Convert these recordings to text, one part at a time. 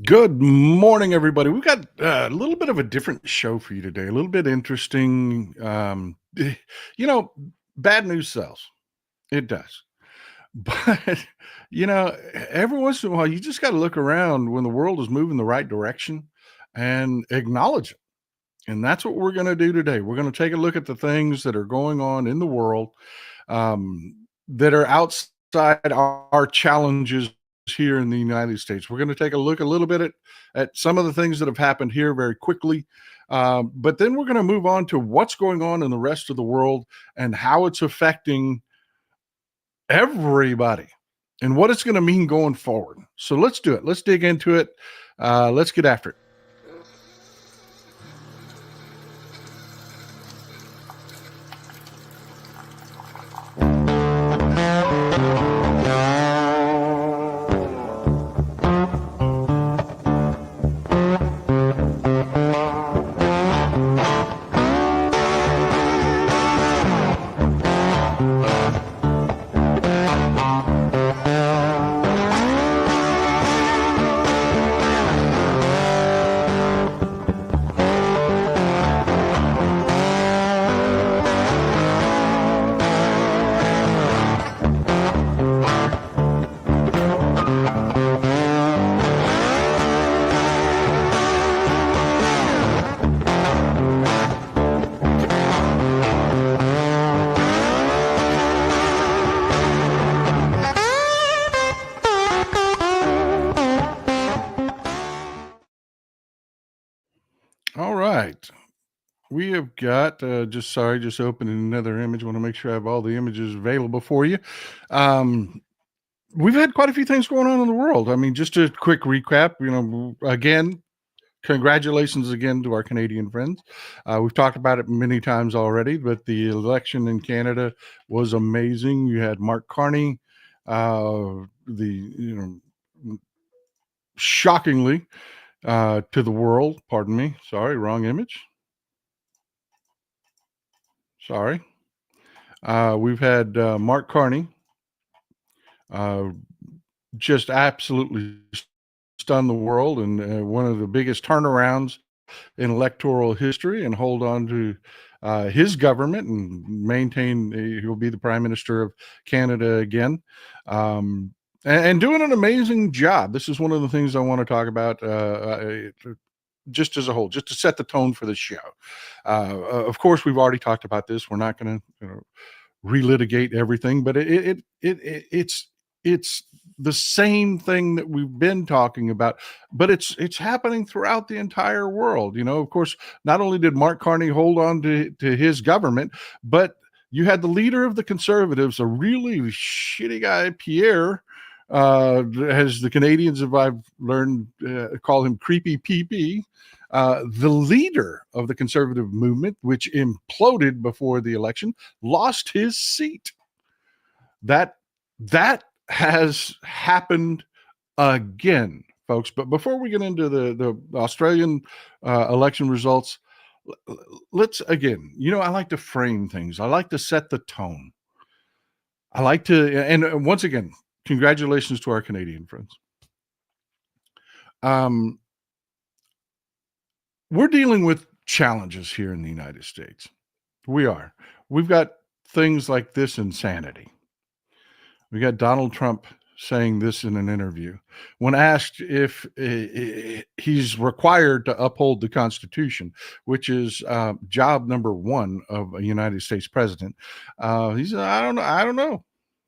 Good morning, everybody. We've got a little bit of a different show for you today, a little bit interesting. You know, bad news sells. It does. But, you know, every once in a while, you just got to look around when the world is moving the right direction and acknowledge it. And that's what we're going to do today. We're going to take a look at the things that are going on in the world that are outside our challenges here in the United States. We're going to take a look a little bit at some of the things that have happened here very quickly. But then we're going to move on to what's going on in the rest of the world and how it's affecting everybody and what it's going to mean going forward. So let's do it. Let's dig into it. Let's get after it. All right. We have got just opening another image. Want to make sure I have all the images available for you. Um, we've had quite a few things going on in the world. I mean, just a quick recap. Again, congratulations again to our Canadian friends. We've talked about it many times already, but the election in Canada was amazing. You had Marc Carney, the shockingly to the world. Pardon me. Sorry, wrong image. Sorry. We've had Marc Carney uh, just absolutely stun the world and one of the biggest turnarounds in electoral history and hold on to his government and maintain he'll be the prime minister of Canada again. And doing an amazing job. This is one of the things I want to talk about just as a whole, just to set the tone for the show. Of course, we've already talked about this. We're not going to relitigate everything, but it's the same thing that we've been talking about, but it's happening throughout the entire world. Of course, not only did Marc Carney hold on to his government, but you had the leader of the Conservatives, a really shitty guy, Pierre, as the Canadians have I've learned call him Creepy PP, the leader of the conservative movement, which imploded before the election, lost his seat. That has happened again, folks. But before we get into the Australian election results, let's again. I like to frame things. I like to set the tone. I like to, and once again, congratulations to our Canadian friends. Um, we're dealing with challenges here in the United States. We are. We've got things like this insanity. We got Donald Trump saying this in an interview. When asked if he's required to uphold the Constitution, which is job number one of a United States president, he said, I don't know. I don't know.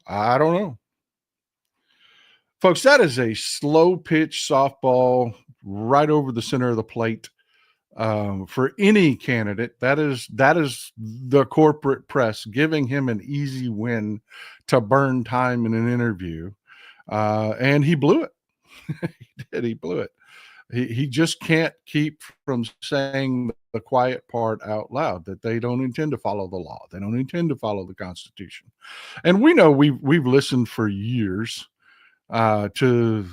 I don't know. Folks, that is a slow pitch softball right over the center of the plate for any candidate. That is the corporate press giving him an easy win to burn time in an interview, and he blew it. He did. He blew it. He just can't keep from saying the quiet part out loud that they don't intend to follow the law. They don't intend to follow the Constitution, and we know we've listened for years to the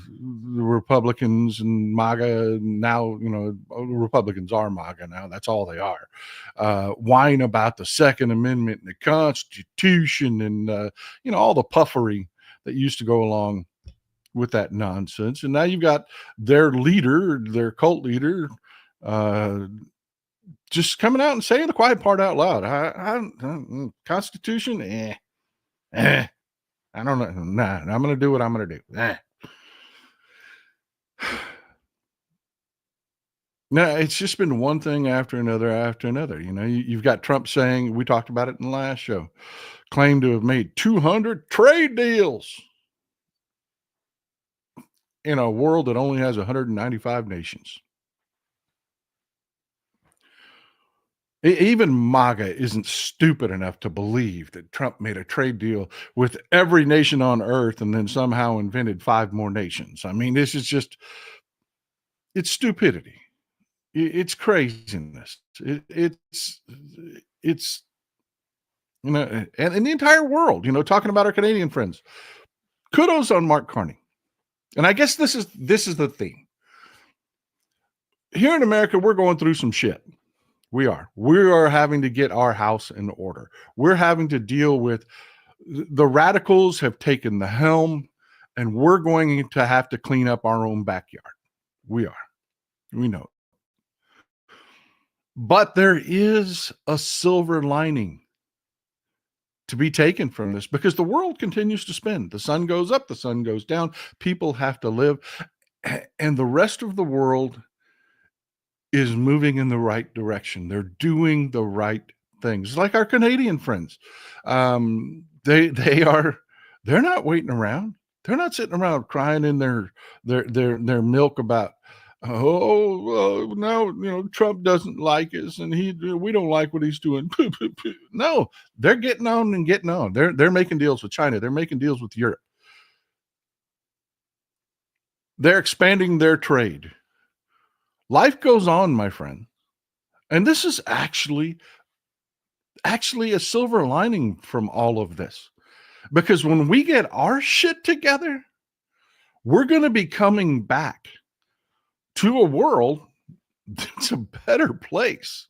Republicans and MAGA. Now, Republicans are MAGA now. That's all they are. Whine about the Second Amendment and the Constitution and, all the puffery that used to go along with that nonsense. And now you've got their leader, their cult leader, just coming out and saying the quiet part out loud. Constitution, I don't know. Nah, I'm going to do what I'm going to do. No, it's just been one thing after another after another. You've got Trump saying, we talked about it in the last show, claimed to have made 200 trade deals in a world that only has 195 nations. Even MAGA isn't stupid enough to believe that Trump made a trade deal with every nation on earth and then somehow invented 5 more nations. I mean, this is just, it's stupidity. It's craziness. It's and in the entire world, talking about our Canadian friends. Kudos on Marc Carney. And I guess this is the theme. Here in America, we're going through some shit. We are having to get our house in order. We're having to deal with the radicals have taken the helm, and we're going to have to clean up our own backyard. We know. But there is a silver lining to be taken from this, because the world continues to spin. The sun goes up, the sun goes down. People have to live, and the rest of the world is moving in the right direction. They're doing the right things, like our Canadian friends. They're not waiting around. They're not sitting around crying in their milk about, no, Trump doesn't like us, and we don't like what he's doing. No, they're getting on and getting on. They're making deals with China. They're making deals with Europe. They're expanding their trade. Life goes on, my friend. And this is actually a silver lining from all of this. Because when we get our shit together, we're going to be coming back to a world that's a better place.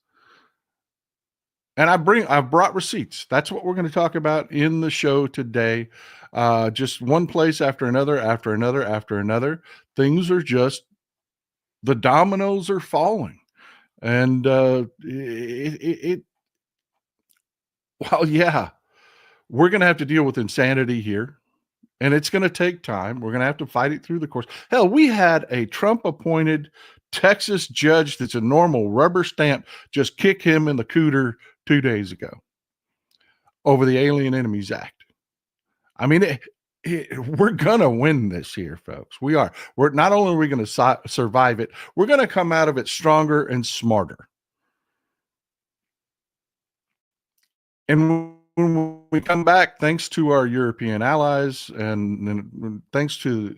And I've brought receipts. That's what we're going to talk about in the show today. Just one place after another, after another, after another. Things are just, the dominoes are falling. And well, yeah, we're going to have to deal with insanity here. And it's going to take time. We're going to have to fight it through the course. Hell, we had a Trump-appointed Texas judge that's a normal rubber stamp just kick him in the cooter 2 days ago over the Alien Enemies Act. I mean, we're going to win this here, folks. We are. We're not only are we going to survive it, we're going to come out of it stronger and smarter. And when we come back, thanks to our European allies and thanks to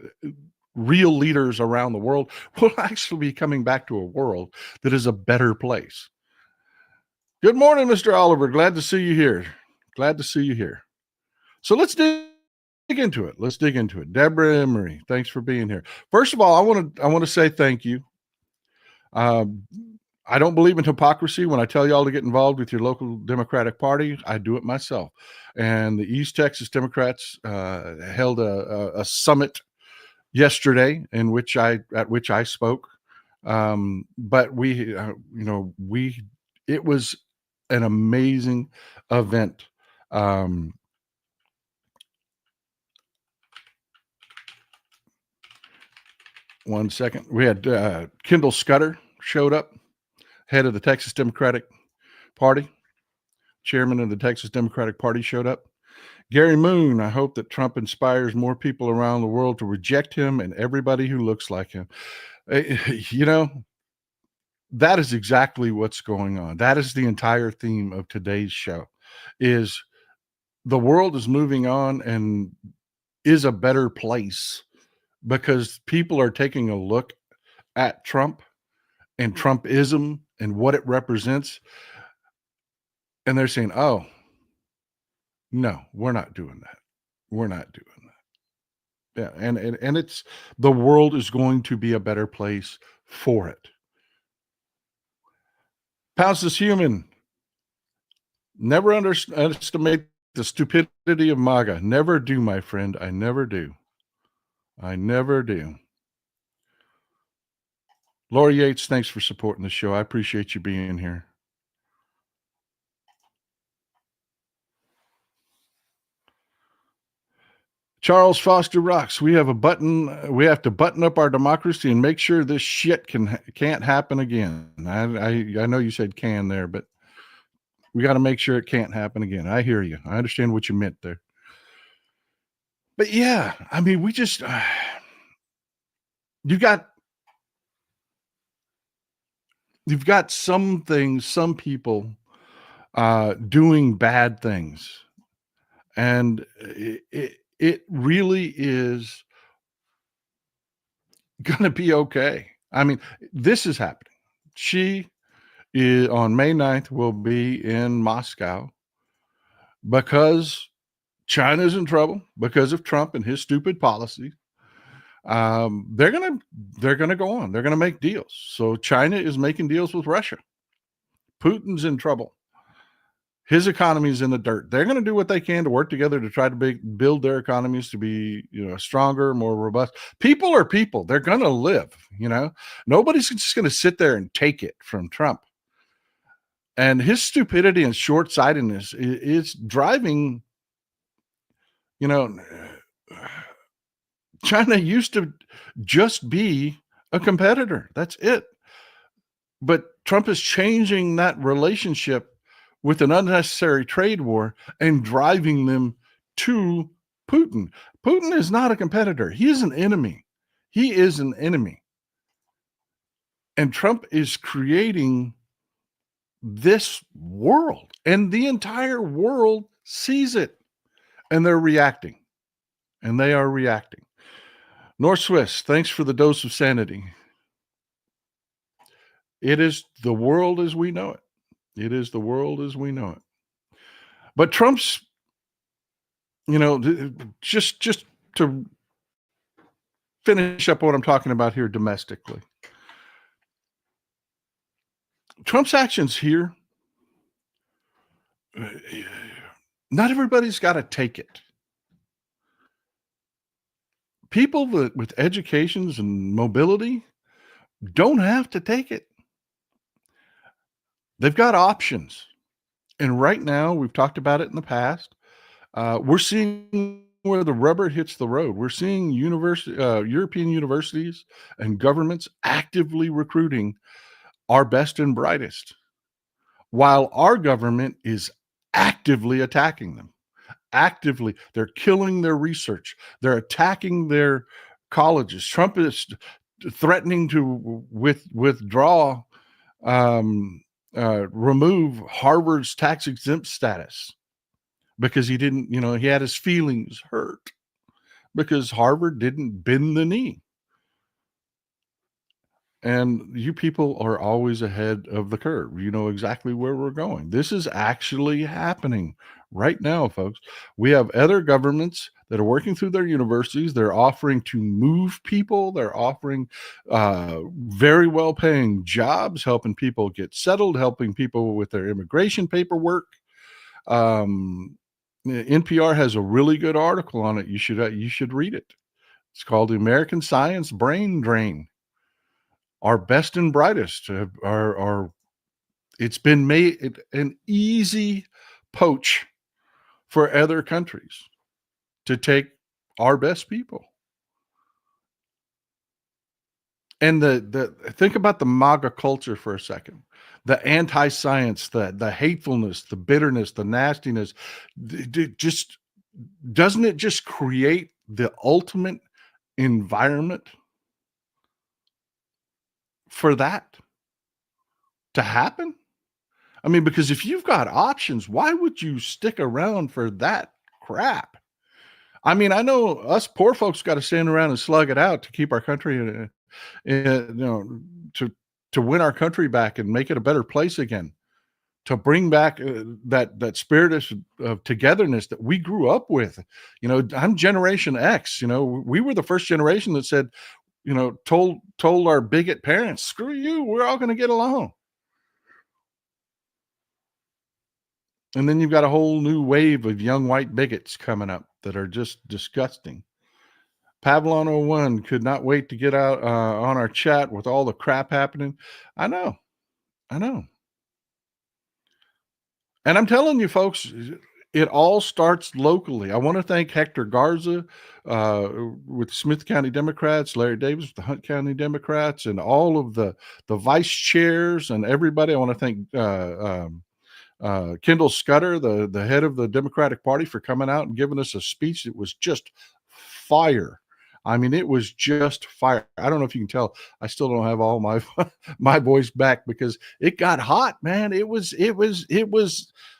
real leaders around the world, we'll actually be coming back to a world that is a better place. Good morning, Mr. Oliver. Glad to see you here. Glad to see you here. So let's dig into it. Let's dig into it. Deborah Emery, thanks for being here. First of all, I want to say thank you. I don't believe in hypocrisy. When I tell y'all to get involved with your local Democratic Party, I do it myself. And the East Texas Democrats held a summit yesterday at which I spoke. But it was an amazing event. One second. We had Kendall Scudder showed up, head of the Texas Democratic Party, chairman of the Texas Democratic Party showed up. Gary Moon, I hope that Trump inspires more people around the world to reject him and everybody who looks like him. That is exactly what's going on. That is the entire theme of today's show, is the world is moving on and is a better place because people are taking a look at Trump and Trumpism and what it represents. And they're saying, oh, no, we're not doing that. We're not doing that. Yeah. And it's, the world is going to be a better place for it. Pounce is human. Never underestimate the stupidity of MAGA. Never do, my friend. I never do. I never do. Laura Yates, thanks for supporting the show. I appreciate you being here. Charles Foster Rocks, we have a button. We have to button up our democracy and make sure this shit can't happen again. I know you said can there, but we got to make sure it can't happen again. I hear you. I understand what you meant there. But yeah, I mean, we just you got you've got some things, some people doing bad things, and it really is gonna be okay. I mean, this is happening. She is on May 9th will be in Moscow because China's in trouble because of Trump and his stupid policy. They're gonna go on. They're gonna make deals. So China is making deals with Russia. Putin's in trouble. His economy is in the dirt. They're going to do what they can to work together to try to build their economies to be, stronger, more robust. People are people. They're going to live. Nobody's just going to sit there and take it from Trump. And his stupidity and short-sightedness is driving. China used to just be a competitor. That's it. But Trump is changing that relationship with an unnecessary trade war and driving them to Putin. Putin is not a competitor. He is an enemy. He is an enemy. And Trump is creating this world, and the entire world sees it, and they're reacting. And they are reacting. North Swiss, thanks for the dose of sanity. It is the world as we know it. It is the world as we know it. But Trump's, just to finish up what I'm talking about here domestically, Trump's actions here, not everybody's got to take it. People with educations and mobility don't have to take it. They've got options. And right now, we've talked about it in the past, we're seeing where the rubber hits the road. We're seeing European universities and governments actively recruiting our best and brightest, while our government is actively attacking them. Actively, they're killing their research. They're attacking their colleges. Trump is threatening to withdraw, remove Harvard's tax exempt status because he didn't, he had his feelings hurt because Harvard didn't bend the knee. And you people are always ahead of the curve. You know exactly where we're going. This is actually happening right now, folks. We have other governments that are working through their universities. They're offering to move people. They're offering very well-paying jobs, helping people get settled, helping people with their immigration paperwork. NPR has a really good article on it. You should read it. It's called "The American Science Brain Drain." Our best and brightest are it's been made an easy poach for other countries to take our best people. And the think about the MAGA culture for a second. The anti-science, the hatefulness, the bitterness, the nastiness, just doesn't it just create the ultimate environment for that to happen? I mean, because if you've got options, why would you stick around for that crap? I mean, I know us poor folks got to stand around and slug it out to keep our country, to win our country back and make it a better place again, to bring back that spirit of togetherness that we grew up with. I'm Generation X. We were the first generation that said, told our bigot parents, "Screw you, we're all going to get along." And then you've got a whole new wave of young white bigots coming up that are just disgusting. Pavlon01 could not wait to get out on our chat with all the crap happening. I know. I know. And I'm telling you, folks, it all starts locally. I want to thank Hector Garza with Smith County Democrats, Larry Davis with the Hunt County Democrats, and all of the vice chairs and everybody. I want to thank Kendall Scudder, the head of the Democratic Party, for coming out and giving us a speech that was just fire. I mean, it was just fire. I don't know if you can tell. I still don't have all my my voice back because it got hot, man. It was.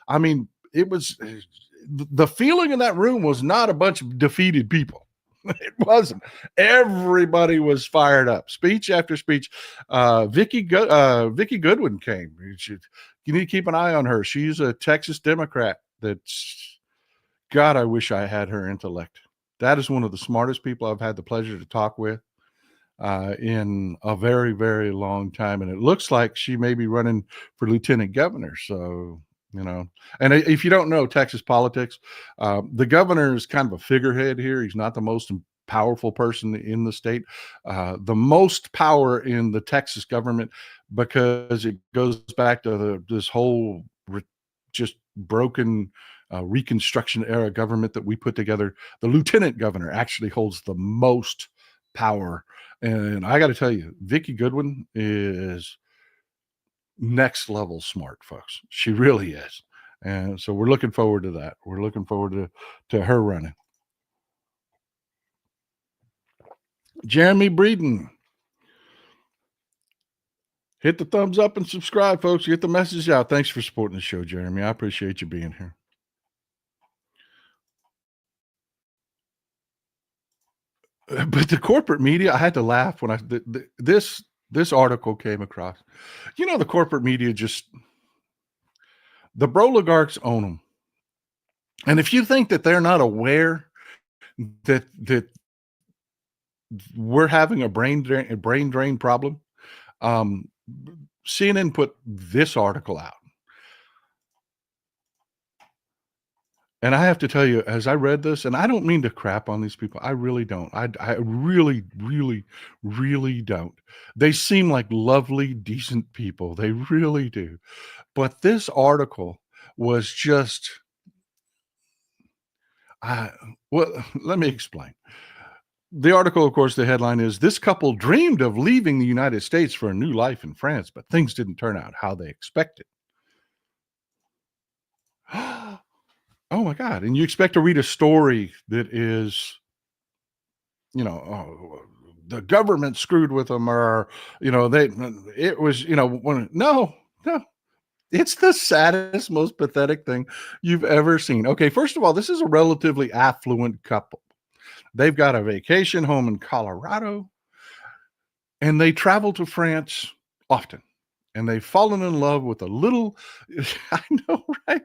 I mean, it was. The feeling in that room was not a bunch of defeated people. It wasn't. Everybody was fired up. Speech after speech. Vicky Goodwin came. You need to keep an eye on her. She's a Texas Democrat. That's God. I wish I had her intellect. That is one of the smartest people I've had the pleasure to talk with in a very, very long time. And it looks like she may be running for lieutenant governor. So, and if you don't know Texas politics, the governor is kind of a figurehead here. He's not the most powerful person in the state. The most power in the Texas government, because it goes back to this whole just broken Reconstruction era government that we put together. The lieutenant governor actually holds the most power. And I got to tell you, Vicky Goodwin is next level smart, folks. She really is. And so we're looking forward to that. We're looking forward to her running. Jeremy Breeden. Hit the thumbs up and subscribe, folks. Get the message out. Thanks for supporting the show, Jeremy. I appreciate you being here. But the corporate media, I had to laugh when this article came across. The corporate media the broligarchs own them. And if you think that they're not aware that we're having a brain drain problem, CNN put this article out. And I have to tell you, as I read this, and I don't mean to crap on these people. I really don't. I really, really, really don't. They seem like lovely, decent people. They really do. But this article was just, well, let me explain. The article, of course, the headline is, "This couple dreamed of leaving the United States for a new life in France, but things didn't turn out how they expected." Oh my God. And you expect to read a story that is, the government screwed with them, or, it was, no, it's the saddest, most pathetic thing you've ever seen. Okay. First of all, this is a relatively affluent couple. They've got a vacation home in Colorado, and they travel to France often, and they've fallen in love with a little, I know, right?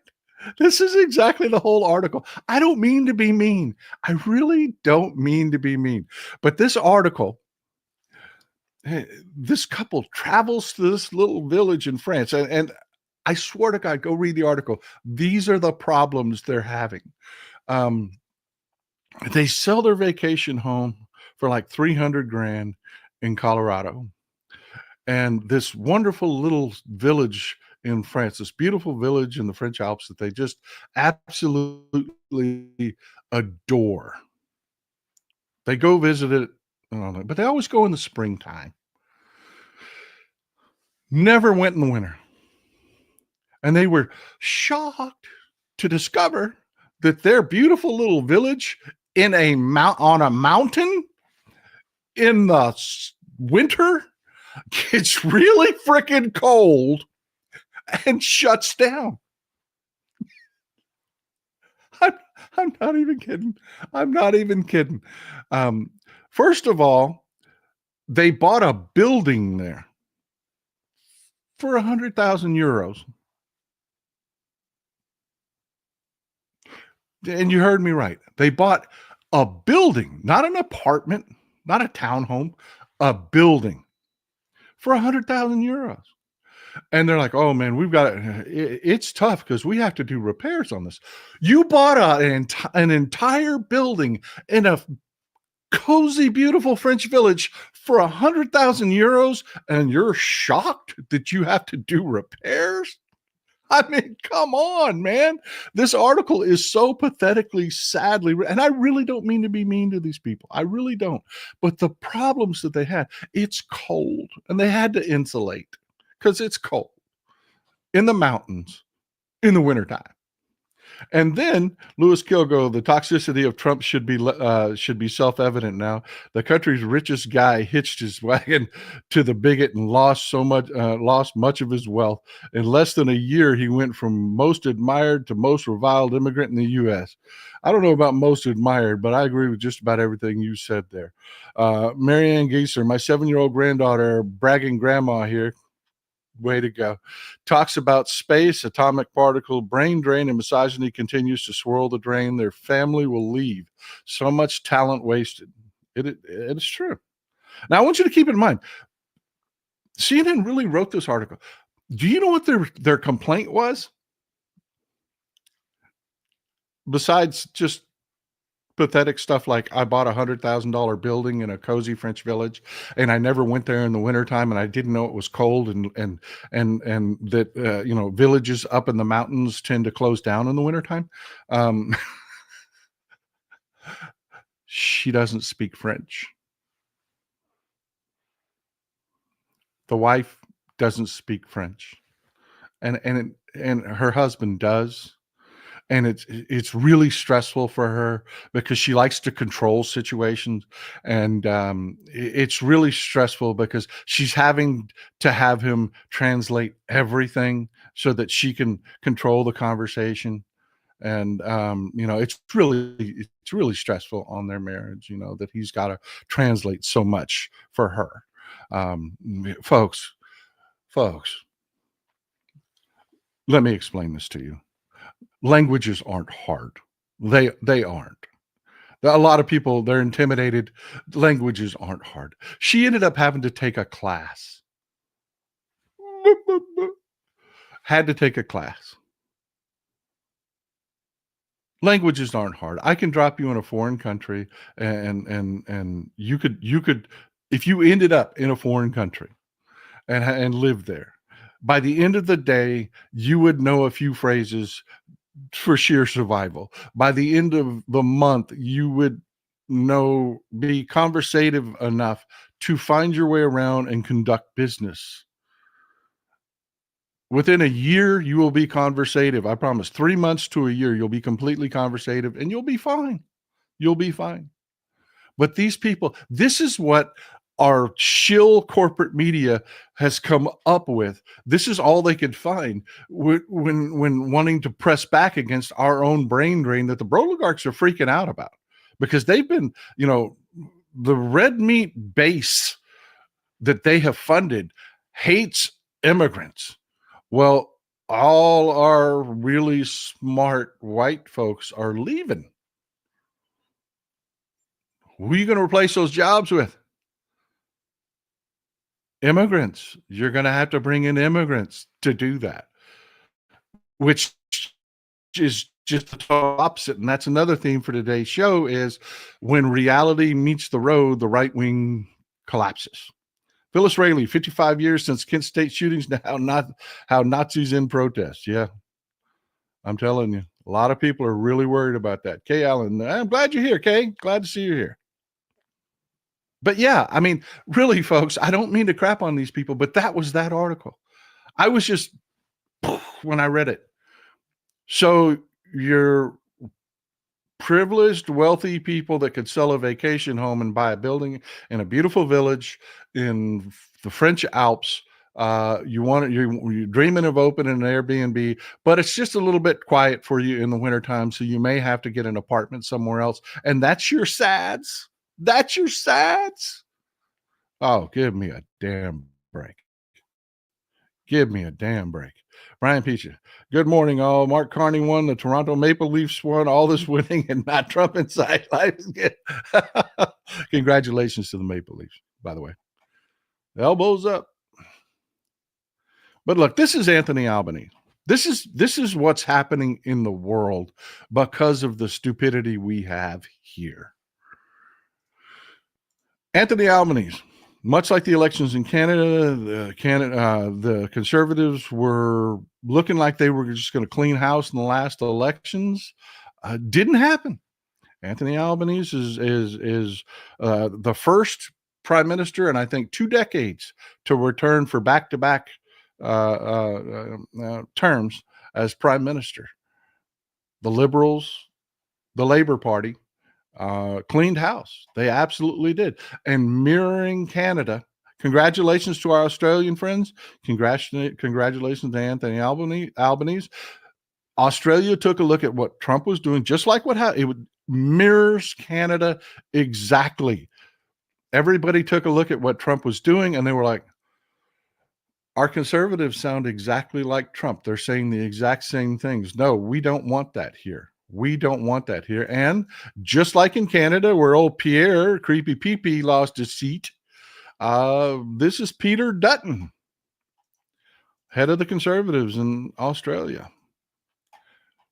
This is exactly the whole article. I don't mean to be mean. I really don't mean to be mean. But this article, this couple travels to this little village in France. And I swear to God, go read the article. These are the problems they're having. They sell their vacation home for like $300,000 in Colorado. And this wonderful little village in France, this beautiful village in the French Alps that they just absolutely adore. They go visit it, but they always go in the springtime. Never went in the winter. And they were shocked to discover that their beautiful little village on a mountain in the winter gets really freaking cold and shuts down. I'm not even kidding. I'm not even kidding. First of all, they bought a building there for 100,000 euros. And you heard me right. They bought a building, not an apartment, not a townhome, a building for 100,000 euros. And they're like, "Oh man, we've got it's tough because we have to do repairs on this." You bought an entire building in a cozy, beautiful French village for 100,000 euros, and you're shocked that you have to do repairs? I mean, come on, man. This article is so pathetically, sadly, and I really don't mean to be mean to these people. I really don't. But the problems that they had, it's cold, and they had to insulate because it's cold in the mountains in the wintertime. And then Louis Kilgo, the toxicity of Trump should be self-evident now. The country's richest guy hitched his wagon to the bigot and lost much of his wealth. In less than a year, he went from most admired to most reviled immigrant in the U.S. I don't know about most admired, but I agree with just about everything you said there. Marianne Gieser, my 7-year-old granddaughter, bragging grandma here. Way to go. Talks about space, atomic particle, brain drain, and misogyny continues to swirl the drain. Their family will leave. So much talent wasted. It is true. Now, I want you to keep in mind, CNN really wrote this article. Do you know what their complaint was? Besides just pathetic stuff like, I bought $100,000 building in a cozy French village, and I never went there in the wintertime, and I didn't know it was cold, and that villages up in the mountains tend to close down in the wintertime. She doesn't speak French. The wife doesn't speak French, and her husband does. And it's really stressful for her because she likes to control situations, and it's really stressful because she's having to have him translate everything so that she can control the conversation. And it's really stressful on their marriage, that he's got to translate so much for her. Folks, let me explain this to you. Languages aren't hard. They aren't. A lot of people, they're intimidated. Languages aren't hard. She ended up having to take a class. Had to take a class. Languages aren't hard. I can drop you in a foreign country, and you could, if you ended up in a foreign country and lived there, by the end of the day, you would know a few phrases for sheer survival. By the end of the month, you would be conversative enough to find your way around and conduct business. Within a year, you will be conversative. I promise. 3 months to a year, you'll be completely conversative, and you'll be fine. You'll be fine. But these people, this is what our shill corporate media has come up with. This is all they could find when wanting to press back against our own brain drain that the oligarchs are freaking out about, because they've been, the red meat base that they have funded hates immigrants. Well, all our really smart white folks are leaving. Who are you going to replace those jobs with? Immigrants. You're going to have to bring in immigrants to do that, which is just the total opposite. And that's another theme for today's show, is when reality meets the road, the right wing collapses. Phyllis Rayleigh, 55 years since Kent State shootings, now how Nazis in protest. Yeah, I'm telling you, a lot of people are really worried about that. Kay Allen, I'm glad you're here, Kay. Glad to see you here. But yeah, I mean, really, folks, I don't mean to crap on these people, but that was that article. I was just, when I read it. So you're privileged, wealthy people that could sell a vacation home and buy a building in a beautiful village in the French Alps. You're dreaming of opening an Airbnb, but it's just a little bit quiet for you in the wintertime. So you may have to get an apartment somewhere else. And that's your sads. That's your sads. Oh, give me a damn break. Give me a damn break. Brian Peacha, good morning, all. Marc Carney won. The Toronto Maple Leafs won. All this winning and not Trump in sight. Life is good. Congratulations to the Maple Leafs, by the way. Elbows up. But look, this is Anthony Albanese. This is what's happening in the world because of the stupidity we have here. Anthony Albanese, much like the elections in Canada, the Conservatives were looking like they were just going to clean house in the last elections. Didn't happen. Anthony Albanese is the first prime minister in, I think, 2 decades to return for back-to-back terms as prime minister. The Liberals, the Labour Party, cleaned house. They absolutely did. And mirroring Canada, congratulations to our Australian friends. Congratulations to Anthony Albanese. Australia took a look at what Trump was doing, just like it mirrors Canada exactly. Everybody took a look at what Trump was doing, and they were like, our conservatives sound exactly like Trump. They're saying the exact same things. No, we don't want that here. We don't want that here. And just like in Canada, where old Pierre, Creepy Peepee, lost his seat, this is Peter Dutton, head of the Conservatives in Australia,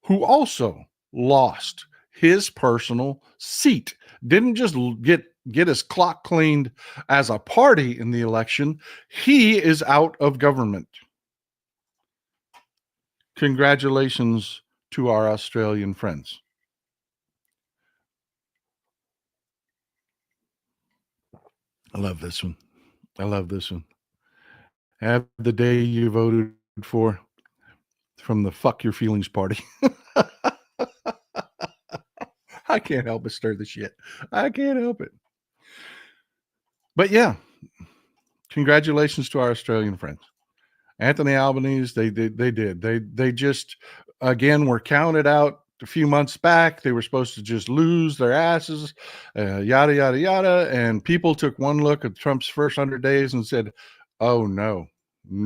who also lost his personal seat. Didn't just get his clock cleaned as a party in the election. He is out of government. Congratulations to our Australian friends. I love this one. I love this one. Have the day you voted for from the Fuck Your Feelings party. I can't help but stir the shit. I can't help it. But yeah, congratulations to our Australian friends. Anthony Albanese, they just, again, were counted out a few months back. They were supposed to just lose their asses, yada, yada, yada. And people took one look at Trump's first 100 days and said, oh, no,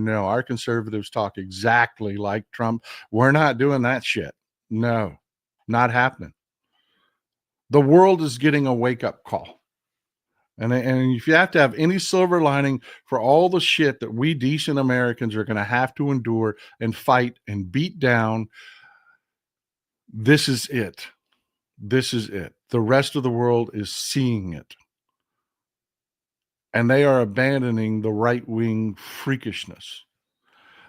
our conservatives talk exactly like Trump. We're not doing that shit. No, not happening. The world is getting a wake-up call. And if you have to have any silver lining for all the shit that we decent Americans are going to have to endure and fight and beat down, this is it. This is it. The rest of the world is seeing it. And they are abandoning the right-wing freakishness.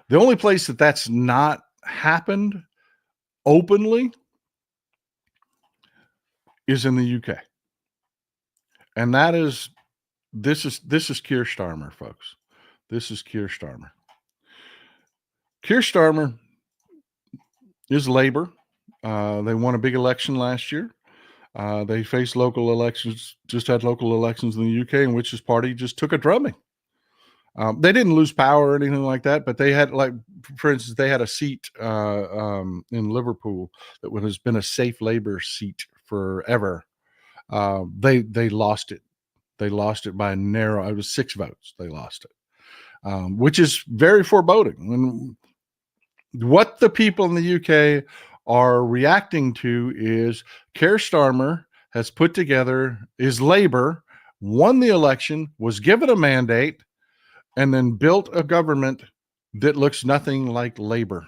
The only place that that's not happened openly is in the UK. And this is Kier Starmer, folks. This is Kier Starmer. Kier Starmer is Labour. They won a big election last year. They faced local elections, just had local elections in the UK, in which his party just took a drubbing. They didn't lose power or anything like that, but they had, like, for instance, they had a seat in Liverpool that has been a safe Labour seat forever. They lost it. They lost it by a narrow. It was 6 votes. They lost it, which is very foreboding. And what the people in the UK are reacting to is Keir Starmer has put together, is Labour, won the election, was given a mandate, and then built a government that looks nothing like Labour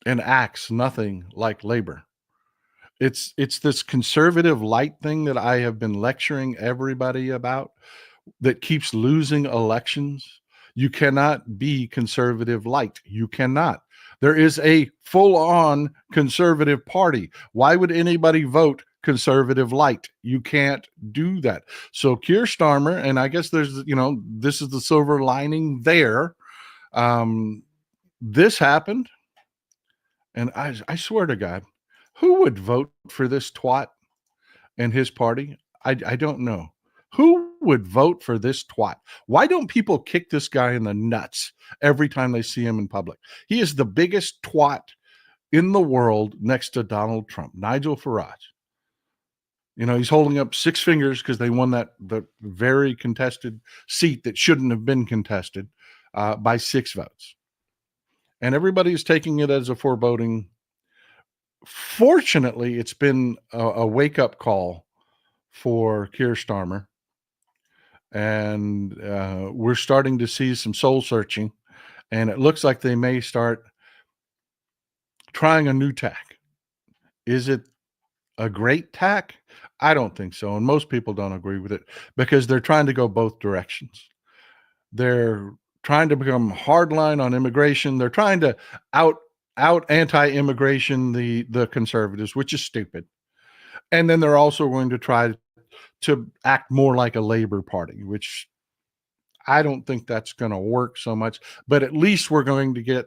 and acts nothing like Labour. It's this conservative light thing that I have been lecturing everybody about that keeps losing elections. You cannot be conservative light. You cannot. There is a full-on conservative party. Why would anybody vote conservative light? You can't do that. So Keir Starmer, and I guess there's, this is the silver lining there. This happened, and I swear to God, who would vote for this twat and his party? I don't know. Who would vote for this twat? Why don't people kick this guy in the nuts every time they see him in public? He is the biggest twat in the world next to Donald Trump, Nigel Farage. He's holding up 6 fingers because they won the very contested seat that shouldn't have been contested by 6 votes. And everybody is taking it as a foreboding. Fortunately, it's been a wake-up call for Keir Starmer. And we're starting to see some soul searching, and it looks like they may start trying a new tack. Is it a great tack? I don't think so, and most people don't agree with it because they're trying to go both directions. They're trying to become hardline on immigration. They're trying to out anti-immigration the conservatives, which is stupid. And then they're also going to try to act more like a Labor Party, which I don't think that's going to work so much. But at least we're going to get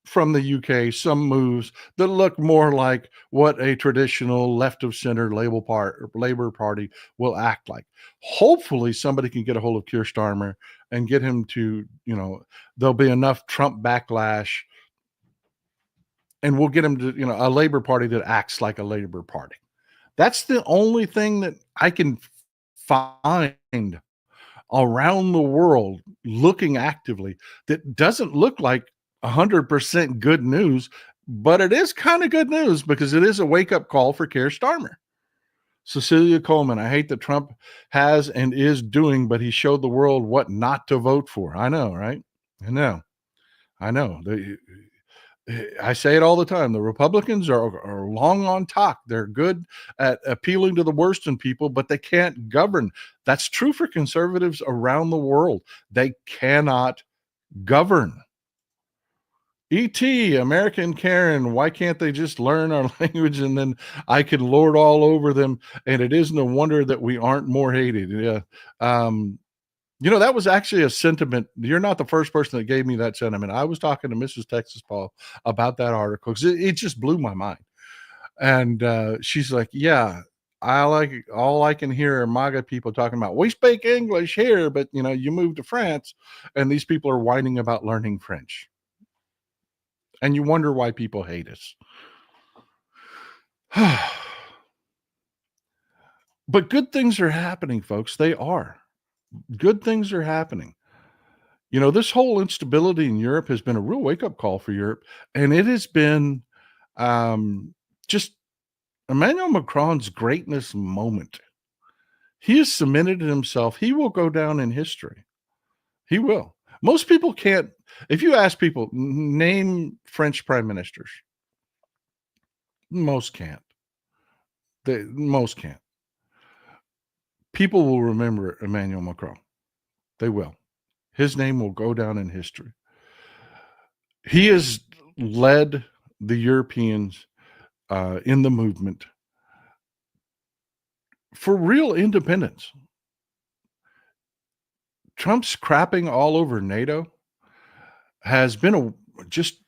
from the UK some moves that look more like what a traditional left of center Labor Party will act like. Hopefully, somebody can get a hold of Kier Starmer and get him to, there'll be enough Trump backlash, and we'll get him to, a Labor Party that acts like a Labor Party. That's the only thing that I can find around the world looking actively that doesn't look like 100% good news, but it is kind of good news because it is a wake-up call for Keir Starmer. Cecilia Coleman, I hate that Trump has and is doing, but he showed the world what not to vote for. I know, right? I know. I know. I say it all the time. The Republicans are long on talk. They're good at appealing to the worst in people, but they can't govern. That's true for conservatives around the world. They cannot govern. E.T., American Karen, why can't they just learn our language and then I can lord all over them? And it isn't a wonder that we aren't more hated. Yeah. That was actually a sentiment. You're not the first person that gave me that sentiment. I was talking to Mrs. Texas Paul about that article because it just blew my mind. And she's like, yeah, all I can hear are MAGA people talking about, we speak English here, but you move to France and these people are whining about learning French. And you wonder why people hate us. But good things are happening, folks. They are. Good things are happening. This whole instability in Europe has been a real wake-up call for Europe, and it has been just Emmanuel Macron's greatness moment. He has cemented himself. He will go down in history. He will. Most people can't. If you ask people, name French prime ministers, most can't. Most can't. People will remember Emmanuel Macron. They will. His name will go down in history. He has led the Europeans in the movement for real independence. Trump's crapping all over NATO has been just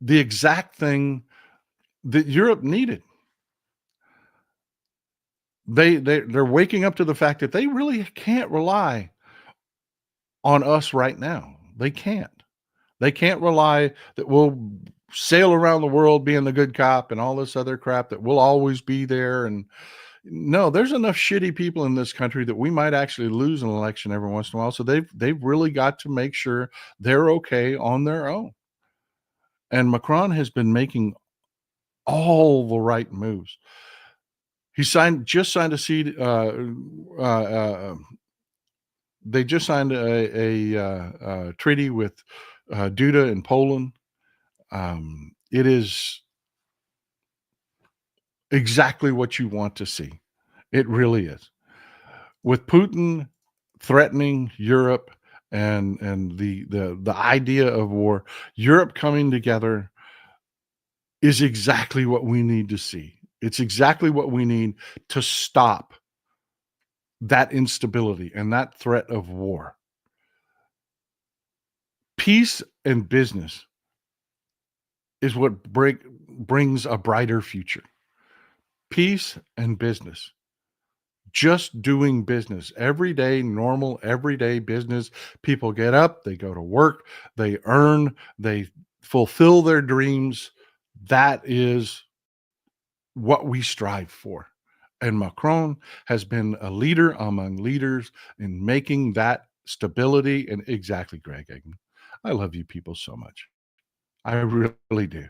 the exact thing that Europe needed. They're waking up to the fact that they really can't rely on us right now. They can't. They can't rely that we'll sail around the world being the good cop and all this other crap, that we'll always be there. And no, there's enough shitty people in this country that we might actually lose an election every once in a while. So they've really got to make sure they're okay on their own. And Macron has been making all the right moves. He just signed a seed. They just signed a treaty with Duda in Poland. It is exactly what you want to see. It really is. With Putin threatening Europe and the idea of war, Europe coming together is exactly what we need to see. It's exactly what we need to stop that instability and that threat of war. Peace and business is what brings a brighter future. Peace and business. Just doing business, everyday, normal, everyday business. People get up, they go to work, they earn, they fulfill their dreams. That is what we strive for. And Macron has been a leader among leaders in making that stability. And exactly, Greg Egan, I love you people so much. I really do.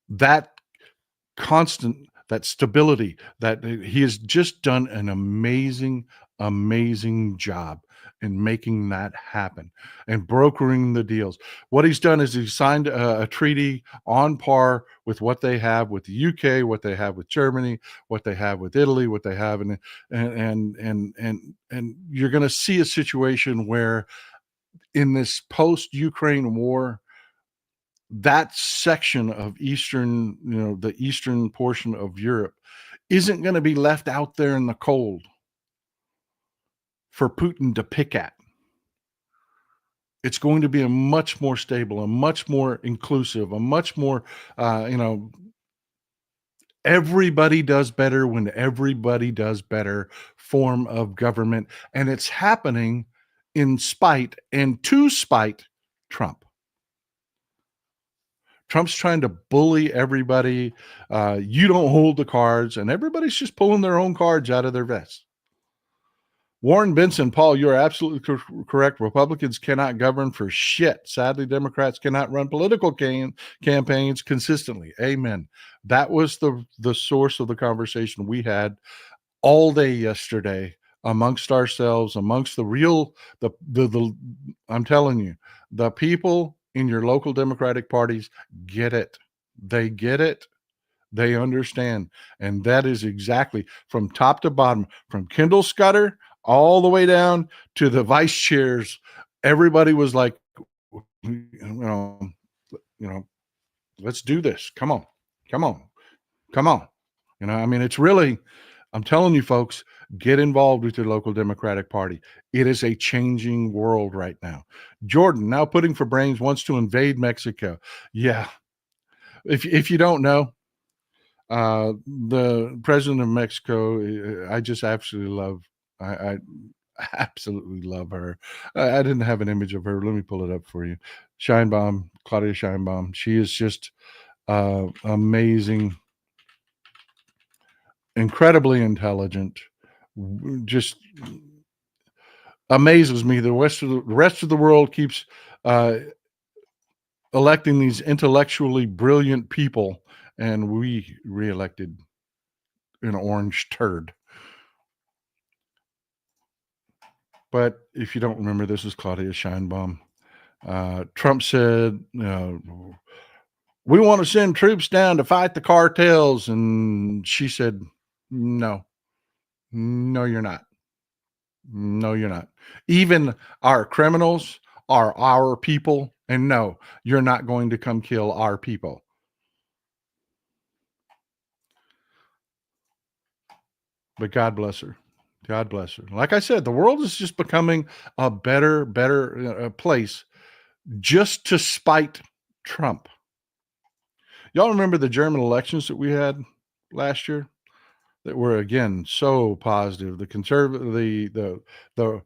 That constant, that stability, that he has just done an amazing, amazing job in making that happen and brokering the deals. What he's done is he's signed a treaty on par with what they have with the UK, what they have with Germany, what they have with Italy, what they have, and you're going to see a situation where in this post-Ukraine war, that section of eastern, the eastern portion of Europe isn't going to be left out there in the cold for Putin to pick at. It's going to be a much more stable, a much more inclusive, a much more, everybody does better when everybody does better form of government. And it's happening in spite and to spite Trump. Trump's trying to bully everybody. You don't hold the cards, and everybody's just pulling their own cards out of their vests. Warren Benson, Paul, you're absolutely correct. Republicans cannot govern for shit. Sadly, Democrats cannot run political campaigns consistently. Amen. That was the source of the conversation we had all day yesterday amongst ourselves, amongst the I'm telling you, the people in your local Democratic parties get it. They get it. They understand. And that is exactly from top to bottom, from Kendall Scudder all the way down to the vice chairs. Everybody was like, you know, let's do this. Come on, come on, come on. I mean, it's really, I'm telling you folks, get involved with your local Democratic Party. It is a changing world right now. Jordan, now putting for brains, wants to invade Mexico. Yeah. If you don't know, the president of Mexico, I just absolutely love. I absolutely love her. I didn't have an image of her. Let me pull it up for you. Sheinbaum, Claudia Sheinbaum. She is just amazing, incredibly intelligent. Just amazes me. The rest of the world keeps electing these intellectually brilliant people, and we reelected an orange turd. But if you don't remember, this is Claudia Sheinbaum. Trump said, we want to send troops down to fight the cartels. And she said, no, you're not. No, you're not. Even our criminals are our people. And no, you're not going to come kill our people. But God bless her. God bless her. Like I said, the world is just becoming a better place just to spite Trump. Y'all remember the German elections that we had last year that were again so positive? The conservative, the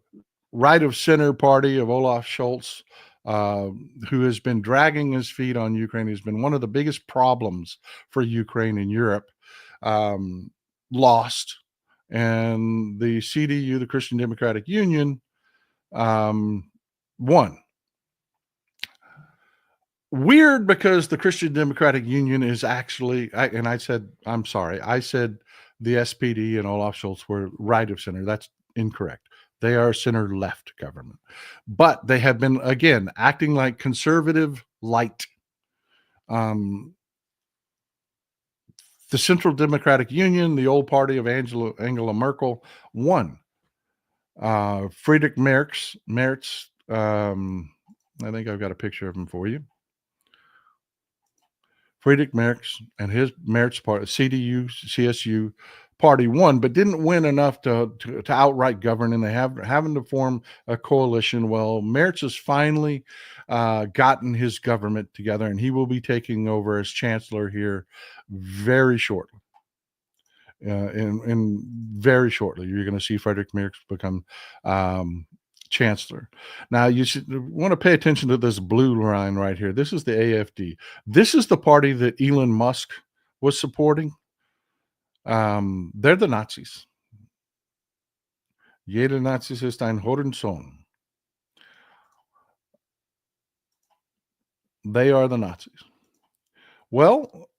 right of center party of Olaf Scholz, who has been dragging his feet on Ukraine, has been one of the biggest problems for Ukraine and Europe, lost. And the CDU, the Christian Democratic Union, won. Weird, because the Christian Democratic Union is actually, I said the SPD and Olaf Scholz were right of center. That's incorrect. They are center left government, but they have been, again, acting like conservative light. The Central Democratic Union, the old party of Angela Merkel, won. Friedrich Merz, I think I've got a picture of him for you. Friedrich Merz and his Merz party, CDU, CSU party, won, but didn't win enough to outright govern, and they having to form a coalition. Well, Merz has finally gotten his government together, and he will be taking over as chancellor here very shortly. In very shortly, you're going to see Friedrich Merz become chancellor. Now, you should want to pay attention to this blue line right here. This is the AfD. This is the party that Elon Musk was supporting. They're the Nazis. Jeder Nazis ist ein Hurensohn. They are the Nazis. Well,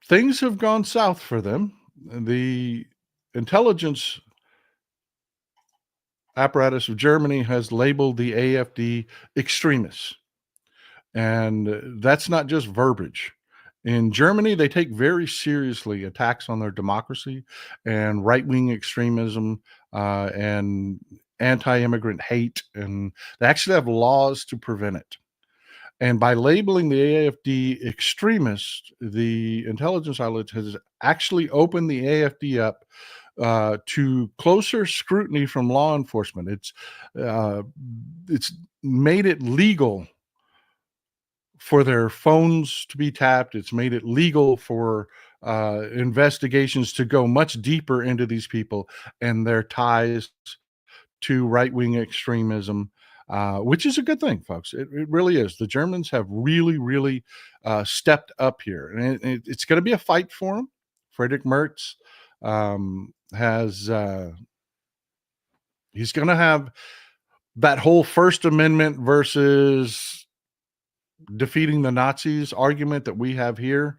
things have gone south for them. The intelligence apparatus of Germany has labeled the AfD extremists. And that's not just verbiage. In Germany, they take very seriously attacks on their democracy and right wing extremism and anti immigrant hate. And they actually have laws to prevent it. And by labeling the AfD extremist, the intelligence outlet has actually opened the AfD up to closer scrutiny from law enforcement. Uh, it's made it legal for their phones to be tapped. It's made it legal for investigations to go much deeper into these people and their ties to right wing extremism, which is a good thing, folks. It really is. The Germans have really, really stepped up here, and it's going to be a fight for them. Friedrich Merz has he's going to have that whole First Amendment versus defeating the Nazis argument that we have here.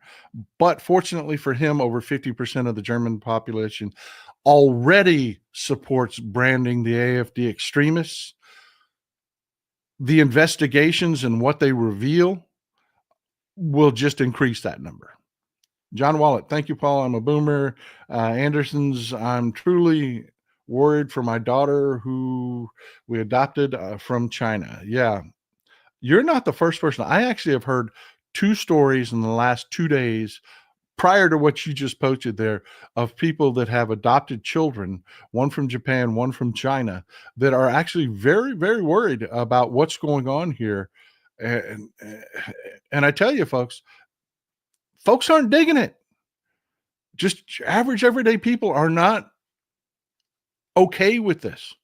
But fortunately for him, over 50% of the German population already supports branding the AfD extremists. The investigations and what they reveal will just increase that number. John Wallet, thank you, Paul. I'm a boomer. Anderson's, I'm truly worried for my daughter who we adopted from China. Yeah, you're not the first person. I actually have heard 2 stories in the last 2 days prior to what you just posted there of people that have adopted children, one from Japan, one from China, that are actually very, very worried about what's going on here. And, and I tell you, folks aren't digging it. Just average, everyday people are not okay with this.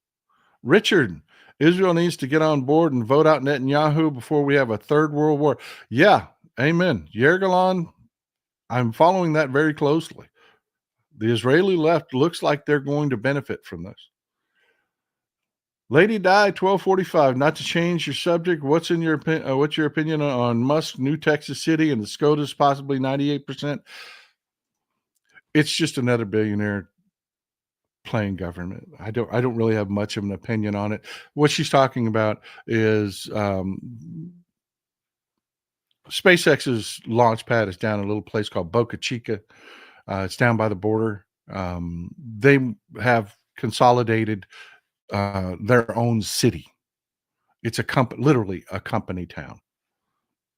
Richard, Israel needs to get on board and vote out Netanyahu before we have a third world war. Yeah, amen. Yair Golan, I'm following that very closely. The Israeli left looks like they're going to benefit from this. Lady Di 1245. Not to change your subject. What's your opinion on Musk, New Texas City, and the SCOTUS possibly 98%? It's just another billionaire playing government. I don't really have much of an opinion on it. What she's talking about is SpaceX's launch pad is down in a little place called Boca Chica. It's down by the border. They have consolidated their own city. It's literally a company town.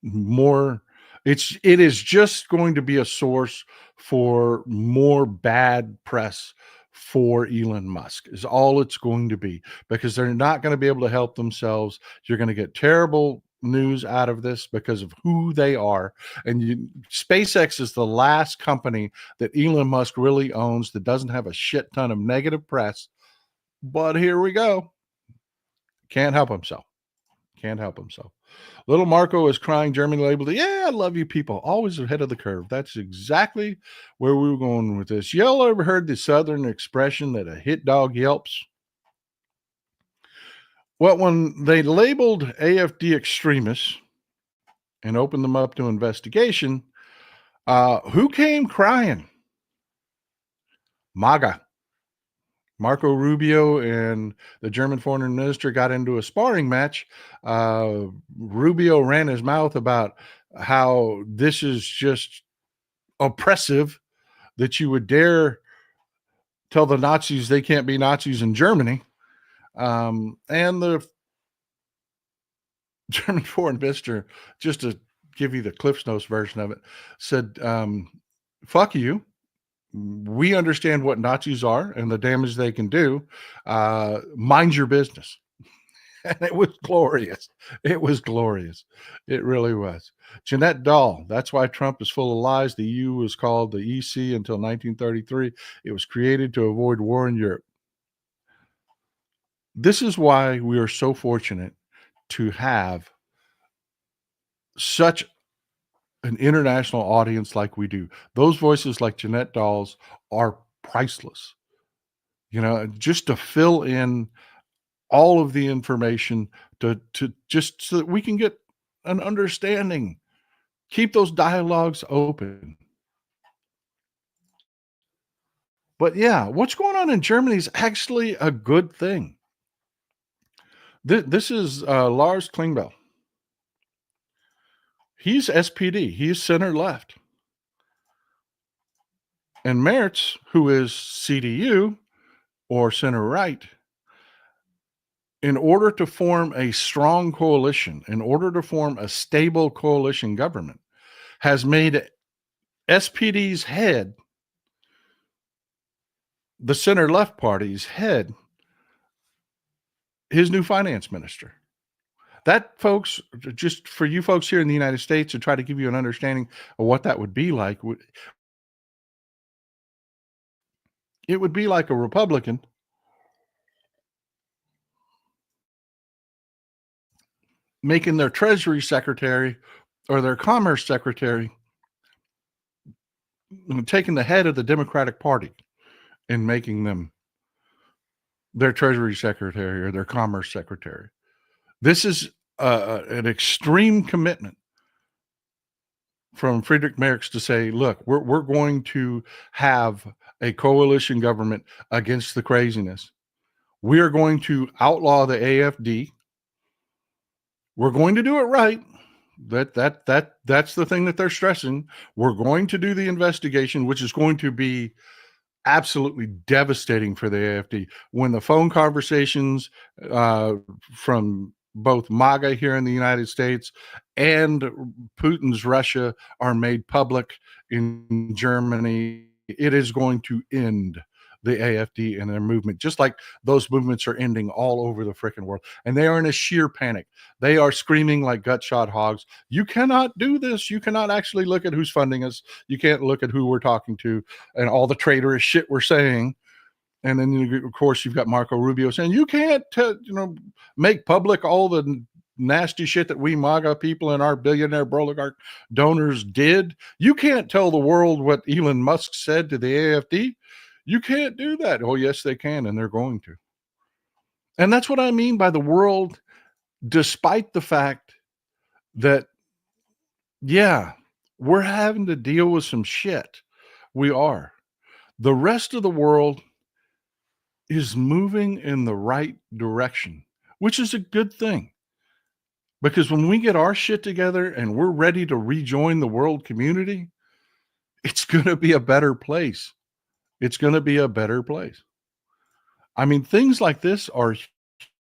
It is just going to be a source for more bad press for Elon Musk is all it's going to be, because they're not going to be able to help themselves. You're going to get terrible news out of this because of who they are. And SpaceX is the last company that Elon Musk really owns that doesn't have a shit ton of negative press. But here we go. Can't help himself. Little Marco is crying. Germany labeled it. Yeah, I love you people. Always ahead of the curve. That's exactly where we were going with this. Y'all ever heard the Southern expression that a hit dog yelps? Well, when they labeled AfD extremists and opened them up to investigation, who came crying? MAGA. Marco Rubio and the German foreign minister got into a sparring match. Rubio ran his mouth about how this is just oppressive that you would dare tell the Nazis they can't be Nazis in Germany. And the German foreign minister, just to give you the Cliff's Notes version of it, said, fuck you. We understand what Nazis are and the damage they can do. Mind your business. And it was glorious. It really was. Jeanette Dahl, that's why Trump is full of lies. The EU was called the EC until 1933. It was created to avoid war in Europe. This is why we are so fortunate to have such an international audience like we do. Those voices like Jeanette Dahl's are priceless. Just to fill in all of the information to just so that we can get an understanding. Keep those dialogues open. But yeah, what's going on in Germany is actually a good thing. This is Lars Klingbeil. He's SPD. He's center left. And Merz, who is CDU or center right, in order to form a strong coalition, in order to form a stable coalition government, has made SPD's head, the center left party's head, his new finance minister. That, folks, just for you folks here in the United States, to try to give you an understanding of what that would be like, it would be like a Republican making their Treasury Secretary or their Commerce Secretary, taking the head of the Democratic Party and making them their Treasury Secretary or their Commerce Secretary. This is an extreme commitment from Friedrich Merz to say, look, we're going to have a coalition government against the craziness. We are going to outlaw the AFD. We're going to do it right. That's the thing that they're stressing. We're going to do the investigation, which is going to be absolutely devastating for the AFD. When the phone conversations from both MAGA here in the United States and Putin's Russia are made public in Germany, it is going to end the AFD and their movement, just like those movements are ending all over the freaking world. And they are in a sheer panic. They are screaming like gut-shot hogs. You cannot do this. You cannot actually look at who's funding us. You can't look at who we're talking to and all the traitorous shit we're saying. And then, of course, you've got Marco Rubio saying, you can't, make public all the nasty shit that we MAGA people and our billionaire oligarch donors did. You can't tell the world what Elon Musk said to the AFD. You can't do that. Oh, yes, they can, and they're going to. And that's what I mean by the world, despite the fact that, yeah, we're having to deal with some shit. We are. The rest of the world is moving in the right direction, which is a good thing. Because when we get our shit together and we're ready to rejoin the world community, it's going to be a better place. It's going to be a better place. I mean, things like this are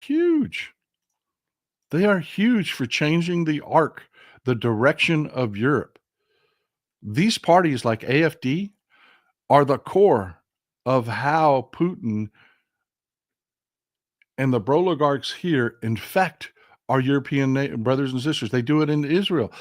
huge. They are huge for changing the arc, the direction of Europe. These parties like AFD are the core of how Putin and the oligarchs here infect our European brothers and sisters. They do it in Israel.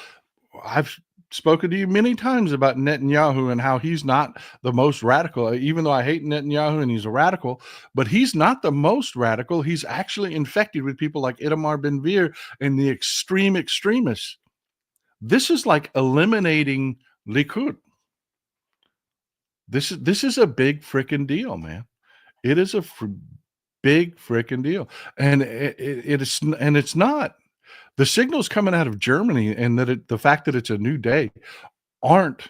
I've spoken to you many times about Netanyahu and how he's not the most radical, even though I hate Netanyahu and he's a radical, but he's not the most radical. He's actually infected with people like Itamar Ben-Gvir and the extreme extremists. This is like eliminating Likud. This is a big freaking deal, man. It is a big freaking deal. And it's not. The signals coming out of Germany and that the fact that it's a new day aren't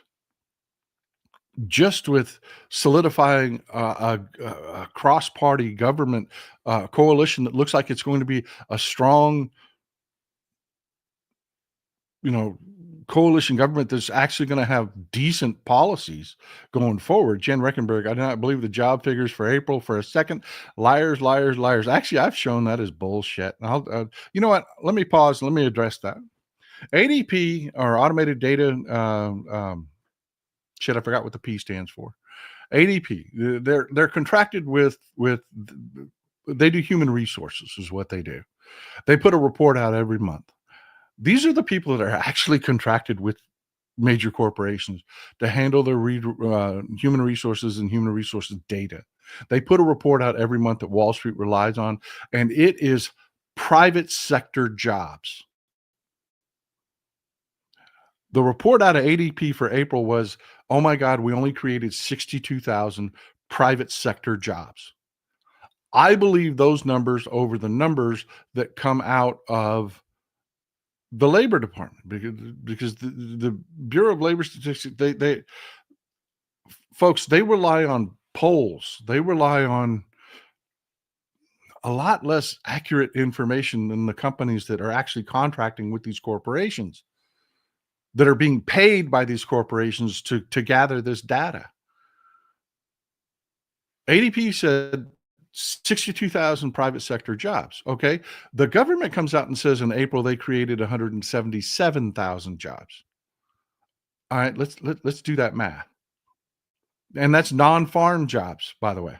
just with solidifying a cross-party government coalition that looks like it's going to be a strong, coalition government that's actually going to have decent policies going forward. Jen Reckenberg, I do not believe the job figures for April for a second. Liars, liars, liars. Actually, I've shown that as bullshit. And you know what? Let me pause. Let me address that. ADP, or automated data, I forgot what the P stands for. ADP, they're contracted with they do human resources is what they do. They put a report out every month. These are the people that are actually contracted with major corporations to handle their human resources and human resources data. They put a report out every month that Wall Street relies on, and it is private sector jobs. The report out of ADP for April was, oh my God, we only created 62,000 private sector jobs. I believe those numbers over the numbers that come out of the Labor Department, because the Bureau of Labor Statistics, they folks, they rely on polls. They rely on a lot less accurate information than the companies that are actually contracting with these corporations, that are being paid by these corporations to gather this data. ADP said 62,000 private sector jobs. Okay. The government comes out and says in April they created 177,000 jobs. All right, let's do that math. And that's non-farm jobs, by the way.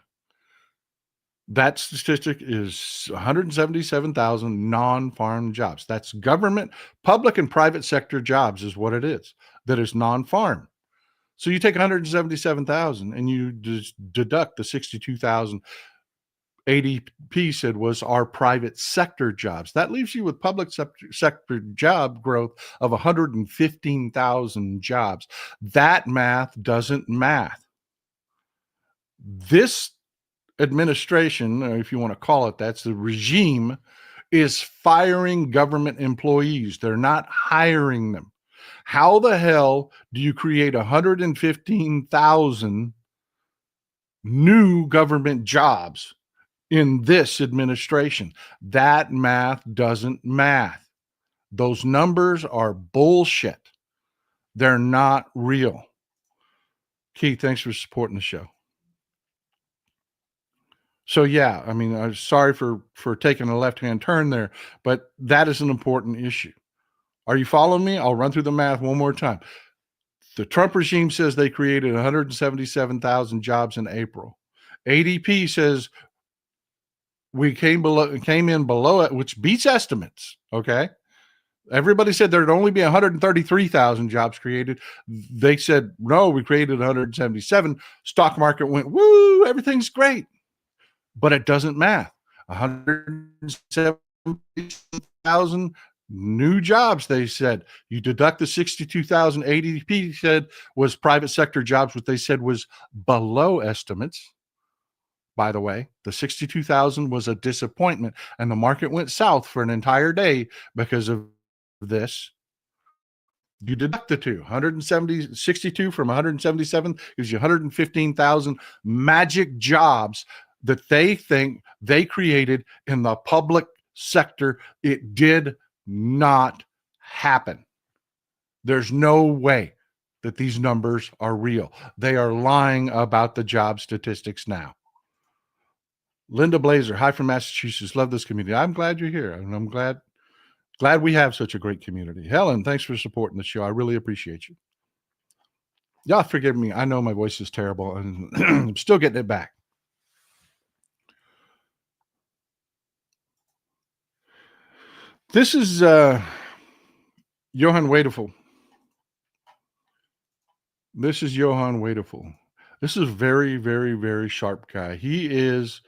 That statistic is 177,000 non-farm jobs. That's government, public and private sector jobs is what it is. That is non-farm. So you take 177,000 and you just deduct the 62,000 ADP said was our private sector jobs. That leaves you with public sector job growth of 115,000 jobs. That math doesn't math. This administration, or if you want to call it that's the regime, is firing government employees. They're not hiring them. How the hell do you create 115,000 new government jobs in this administration? That math doesn't math. Those numbers are bullshit. They're not real. Keith, thanks for supporting the show. So yeah, I mean, I'm sorry for taking a left-hand turn there, but that is an important issue. Are you following me? I'll run through the math one more time. The Trump regime says they created 177,000 jobs in April. ADP says we came in below it, which beats estimates. Okay. Everybody said there'd only be 133,000 jobs created. They said, no, we created 177. Stock market went, woo, everything's great. But it doesn't math. 170,000 new jobs, they said. You deduct the 62,000 ADP said was private sector jobs, what they said was below estimates. By the way, the 62,000 was a disappointment, and the market went south for an entire day because of this. You deduct the two, 62 from 177 gives you 115,000 magic jobs that they think they created in the public sector. It did not happen. There's no way that these numbers are real. They are lying about the job statistics now. Linda Blazer, hi from Massachusetts. Love this community. I'm glad you're here, and I'm glad we have such a great community. Helen, thanks for supporting the show. I really appreciate you. Y'all forgive me. I know my voice is terrible, and I'm still getting it back. This is Johann Wadeful. This is Johann Wadeful. This is a very, very, very sharp guy. He is,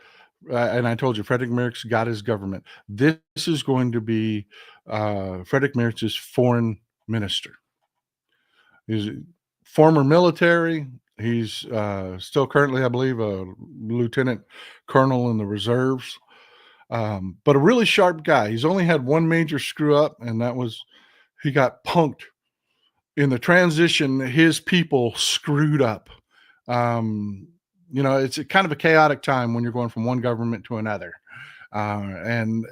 and I told you, Friedrich Merz got his government. This is going to be Friedrich Merz's foreign minister. He's former military. He's still currently, I believe, a lieutenant colonel in the reserves. But a really sharp guy. He's only had one major screw up, and that was he got punked in the transition. His people screwed up. It's a kind of a chaotic time when you're going from one government to another. And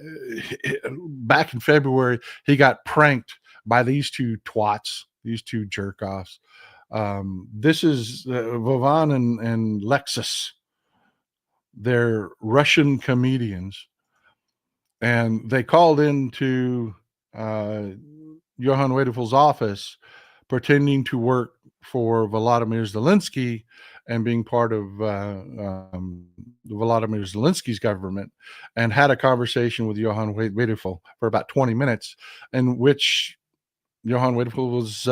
back in February, he got pranked by these two twats, these two jerk-offs. This is Vovan and Lexus. They're Russian comedians. And they called into Johann Wadefel's office pretending to work for Volodymyr Zelensky and being part of Volodymyr Zelensky's government, and had a conversation with Johann Wadefel for about 20 minutes, in which Johann Wadefel was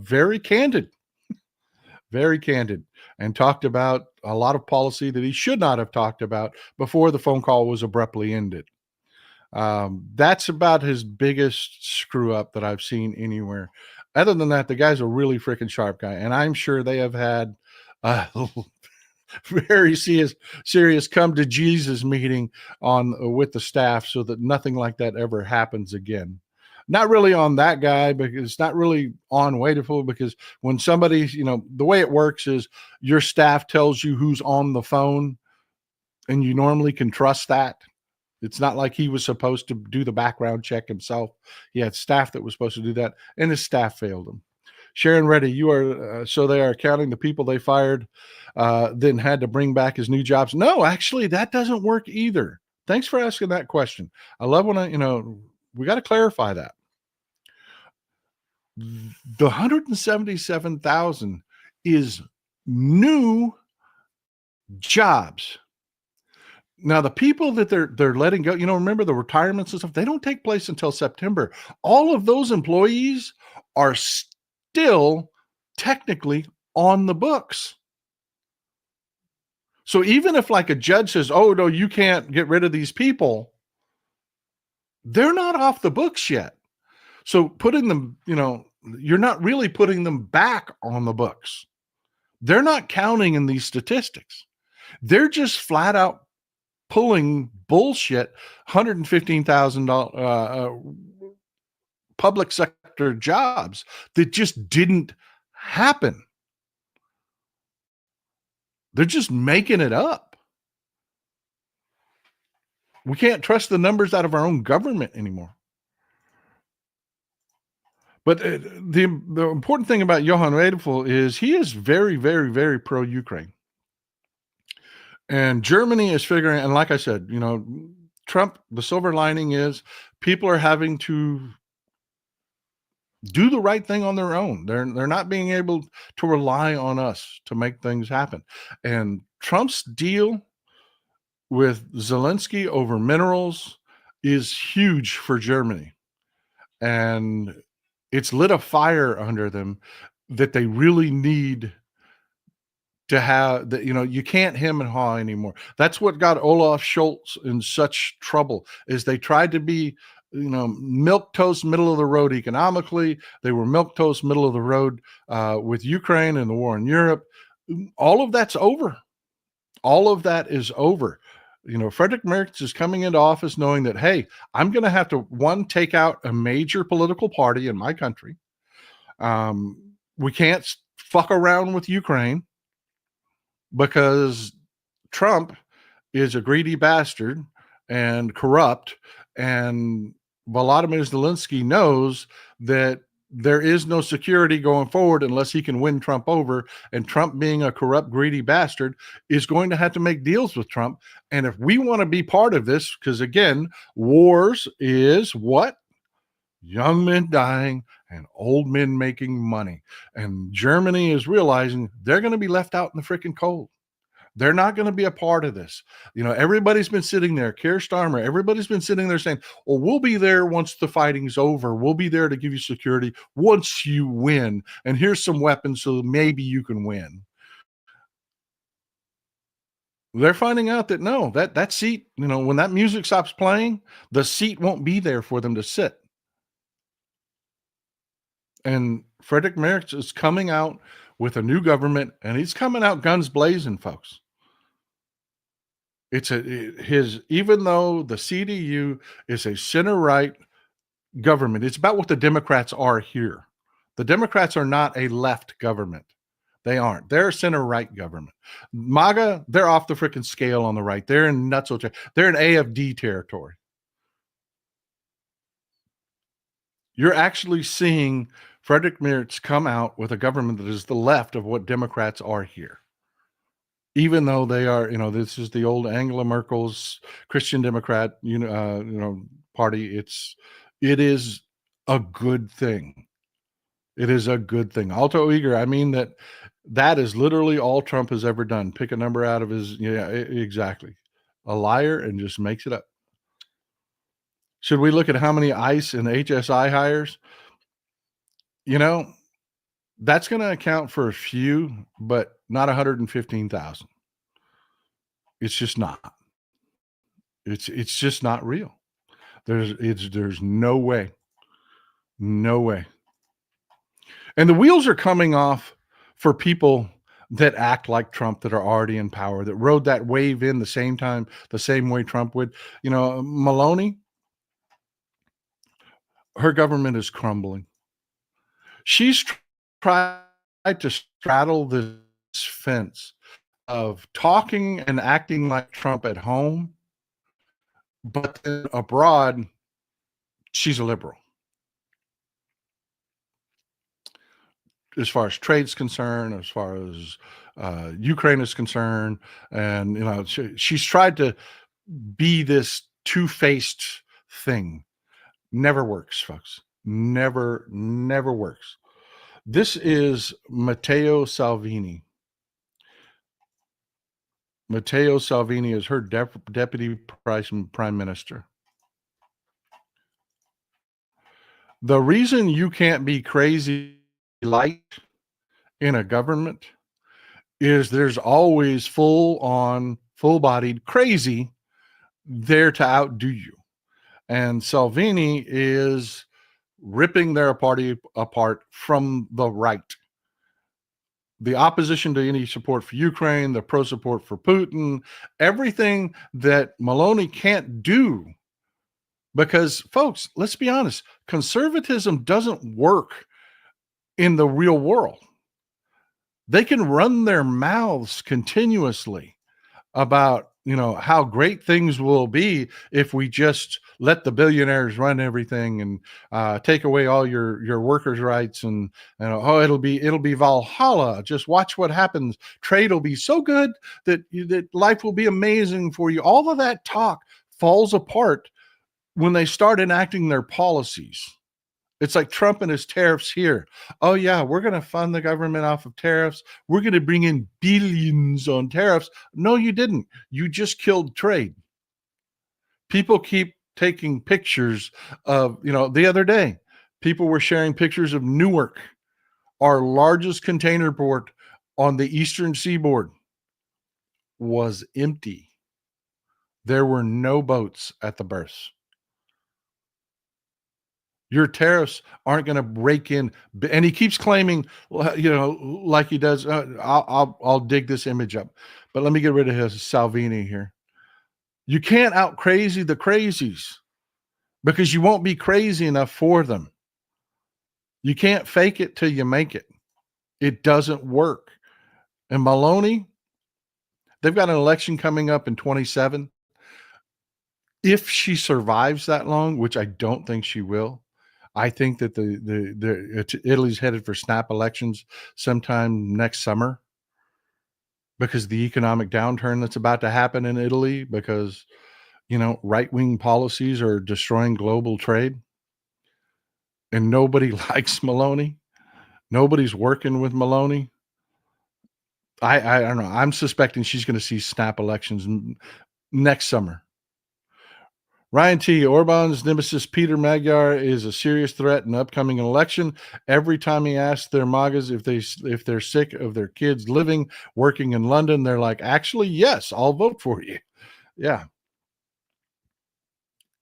very candid, and talked about a lot of policy that he should not have talked about before the phone call was abruptly ended. That's about his biggest screw up that I've seen anywhere. Other than that, the guy's a really freaking sharp guy, and I'm sure they have had a very serious come to Jesus meeting with the staff so that nothing like that ever happens again. Not really on that guy, because it's not really on Wadeful, because when somebody's, the way it works is your staff tells you who's on the phone, and you normally can trust that. It's not like he was supposed to do the background check himself. He had staff that was supposed to do that, and his staff failed him. Sharon Reddy, you are so they are counting the people they fired, then had to bring back his new jobs. No, actually, that doesn't work either. Thanks for asking that question. I love when we got to clarify that. The 177,000 is new jobs. Now, the people that they're letting go, remember the retirements and stuff, they don't take place until September. All of those employees are still technically on the books. So even if like a judge says, "Oh, no, you can't get rid of these people," they're not off the books yet. So putting them, you're not really putting them back on the books. They're not counting in these statistics. They're just flat out pulling bullshit $115,000 public sector jobs that just didn't happen. They're just making it up. We can't trust the numbers out of our own government anymore. But the important thing about Johann Wedeful is he is very, very, very pro-Ukraine. And Germany is figuring, and like I said, Trump, the silver lining is people are having to do the right thing on their own. They're not being able to rely on us to make things happen. And Trump's deal with Zelensky over minerals is huge for Germany. And it's lit a fire under them that they really need to have that. You can't hem and haw anymore. That's what got Olaf Scholz in such trouble, is they tried to be milk toast middle of the road economically. They were milk toast middle of the road with Ukraine and the war in Europe. All of that's over. All of that is over. Friedrich Merz is coming into office knowing that, hey, I'm going to have to, one, take out a major political party in my country. We can't fuck around with Ukraine because Trump is a greedy bastard and corrupt, and Volodymyr Zelensky knows that there is no security going forward unless he can win Trump over. And Trump, being a corrupt, greedy bastard, is going to have to make deals with Trump. And if we want to be part of this, because again, wars is what? Young men dying and old men making money. And Germany is realizing they're going to be left out in the freaking cold. They're not going to be a part of this. Everybody's been sitting there, Kier Starmer, everybody's been sitting there saying, well, we'll be there once the fighting's over. We'll be there to give you security once you win. And here's some weapons so maybe you can win. They're finding out that no, that seat, when that music stops playing, the seat won't be there for them to sit. And Friedrich Merz is coming out with a new government, and he's coming out guns blazing, folks. Even though the CDU is a center-right government, it's about what the Democrats are here. The Democrats are not a left government. They aren't. They're a center-right government. MAGA, they're off the freaking scale on the right. They're in nutso. They're in AFD territory. You're actually seeing Friedrich Merz come out with a government that is the left of what Democrats are here. Even though they are, this is the old Angela Merkel's Christian Democrat, party. It is a good thing. It is a good thing. Alto Eager, I mean that is literally all Trump has ever done. Pick a number out of his, exactly. A liar and just makes it up. Should we look at how many ICE and HSI hires? That's going to account for a few, but not 115,000. It's just not. It's just not real. There's no way. No way. And the wheels are coming off for people that act like Trump, that are already in power, that rode that wave in the same time, the same way Trump would. Maloney, her government is crumbling. She's tried to straddle this fence of talking and acting like Trump at home but then abroad, she's a liberal as far as trade's concerned, as far as Ukraine is concerned, and she's tried to be this two-faced thing. Never works, folks. Never works. This is Matteo Salvini. Matteo Salvini is her deputy prime minister. The reason you can't be crazy light in a government is there's always full-bodied crazy there to outdo you. And Salvini is ripping their party apart from the right. The opposition to any support for Ukraine, the pro-support for Putin, everything that Maloney can't do. Because, folks, let's be honest, conservatism doesn't work in the real world. They can run their mouths continuously about how great things will be if we just let the billionaires run everything and take away all your workers' rights and it'll be Valhalla. Just watch what happens. Trade will be so good that life will be amazing for you. All of that talk falls apart when they start enacting their policies. It's like Trump and his tariffs here. Oh, yeah, we're going to fund the government off of tariffs. We're going to bring in billions on tariffs. No, you didn't. You just killed trade. People keep taking pictures of, the other day, people were sharing pictures of Newark, our largest container port on the eastern seaboard, was empty. There were no boats at the berths. Your tariffs aren't going to break in. And he keeps claiming, like he does. I'll dig this image up, but let me get rid of his Salvini here. You can't out crazy the crazies because you won't be crazy enough for them. You can't fake it till you make it. It doesn't work. And Maloney, they've got an election coming up in 27. If she survives that long, which I don't think she will, I think that Italy's headed for snap elections sometime next summer because the economic downturn that's about to happen in Italy because, right-wing policies are destroying global trade. And nobody likes Maloney. Nobody's working with Maloney. I don't know. I'm suspecting she's going to see snap elections next summer. Ryan T. Orban's nemesis Peter Magyar is a serious threat in the upcoming election. Every time he asks their MAGAs if they're sick of their kids living, working in London, they're like, actually, yes, I'll vote for you. Yeah.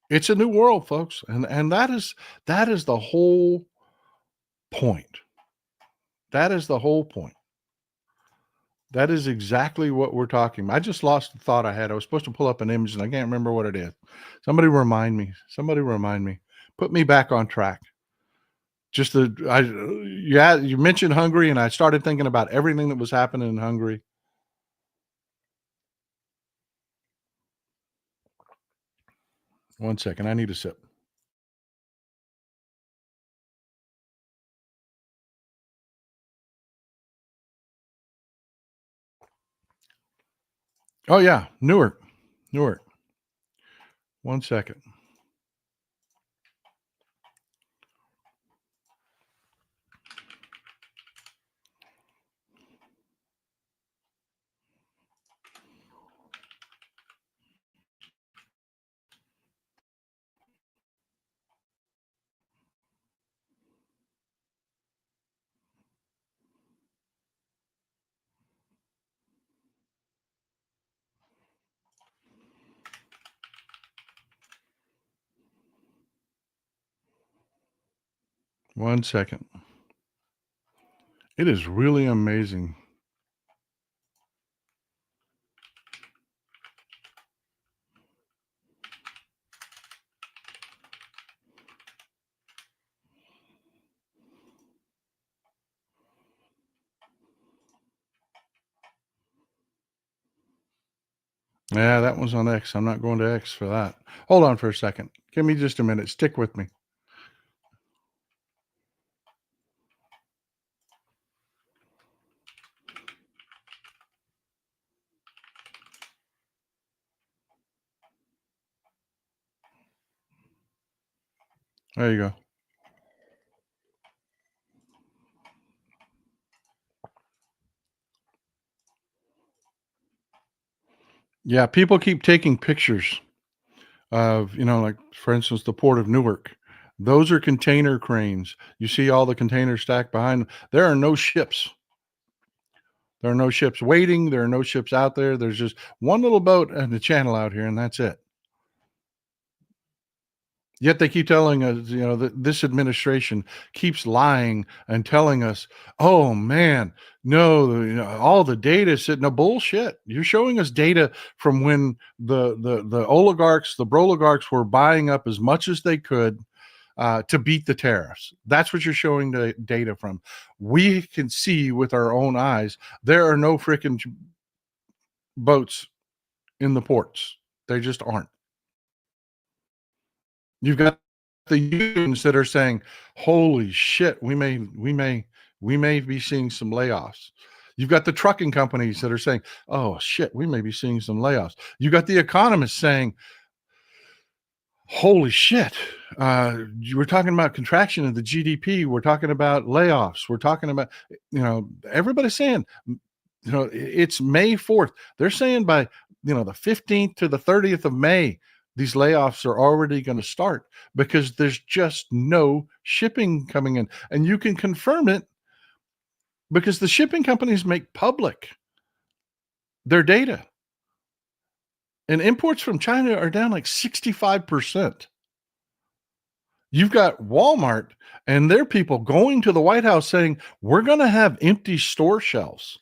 It's a new world, folks. And that is the whole point. That is the whole point. That is exactly what we're talking about. I just lost the thought I had. I was supposed to pull up an image and I can't remember what it is. Somebody remind me. Put me back on track. You mentioned Hungary and I started thinking about everything that was happening in Hungary. One second. I need a sip. Oh yeah. Newark. One second. One second. It is really amazing. Yeah, that one's on X. I'm not going to X for that. Hold on for a second. Give me just a minute. Stick with me. There you go. Yeah, people keep taking pictures of, like, for instance, the port of Newark. Those are container cranes. You see all the containers stacked behind them. There are no ships. There are no ships waiting. There are no ships out there. There's just one little boat in the channel out here, and that's it. Yet they keep telling us, that this administration keeps lying and telling us, "Oh man, no, all the data said no bullshit." You're showing us data from when the oligarchs, the broligarchs, were buying up as much as they could to beat the tariffs. That's what you're showing the data from. We can see with our own eyes there are no freaking boats in the ports. They just aren't. You've got the unions that are saying, "Holy shit, we may be seeing some layoffs." You've got the trucking companies that are saying, "Oh shit, we may be seeing some layoffs." You got the economists saying, "Holy shit, we're talking about contraction of the GDP. We're talking about layoffs. We're talking about, everybody's saying, it's May 4th. They're saying by, the 15th to the 30th of May, these layoffs are already going to start because there's just no shipping coming in. And you can confirm it because the shipping companies make public their data. And imports from China are down like 65%. You've got Walmart and their people going to the White House saying, we're going to have empty store shelves.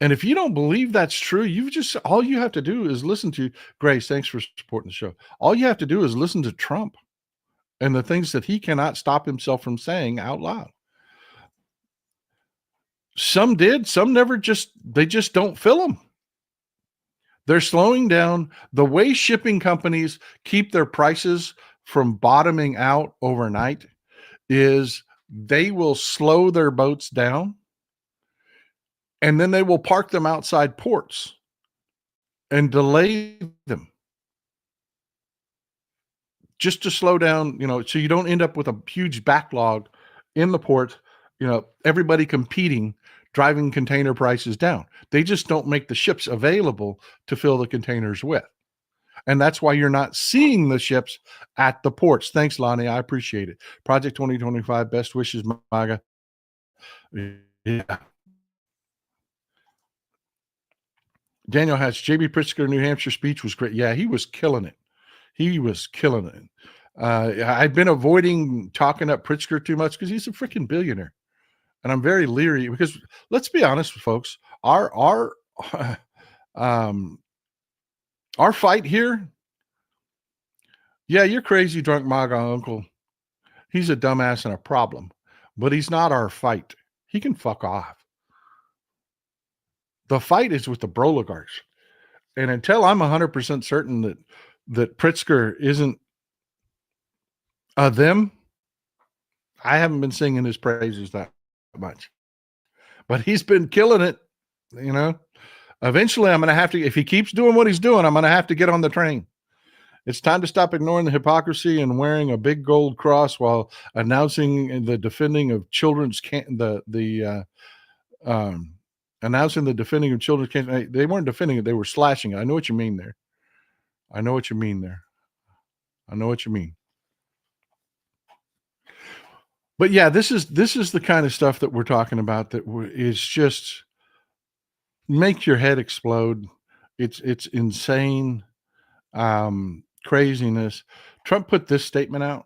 And if you don't believe that's true, all you have to do is listen to Grace. Thanks for supporting the show. All you have to do is listen to Trump and the things that he cannot stop himself from saying out loud. Some did, some never, they just don't fill them. They're slowing down. The way shipping companies keep their prices from bottoming out overnight is they will slow their boats down and then they will park them outside ports and delay them just to slow down, so you don't end up with a huge backlog in the port, everybody competing, driving container prices down. They just don't make the ships available to fill the containers with. And that's why you're not seeing the ships at the ports. Thanks, Lonnie. I appreciate it. Project 2025, best wishes, MAGA. Yeah. Daniel Hatch, J.B. Pritzker, New Hampshire speech was great. Yeah, he was killing it. He was killing it. I've been avoiding talking up Pritzker too much because he's a freaking billionaire. And I'm very leery because let's be honest, folks, our fight here. Yeah, you're crazy, drunk MAGA uncle. He's a dumbass and a problem, but he's not our fight. He can fuck off. The fight is with the broligarchs. And until I'm 100% certain that Pritzker isn't them, I haven't been singing his praises that much. But he's been killing it, Eventually, I'm going to have to, if he keeps doing what he's doing, I'm going to have to get on the train. It's time to stop ignoring the hypocrisy and wearing a big gold cross while announcing the defending of children's announcing the defending of children's cancer. They weren't defending it; they were slashing it. I know what you mean there. I know what you mean. But yeah, this is the kind of stuff that we're talking about that is just make your head explode. It's insane. Craziness. Trump put this statement out.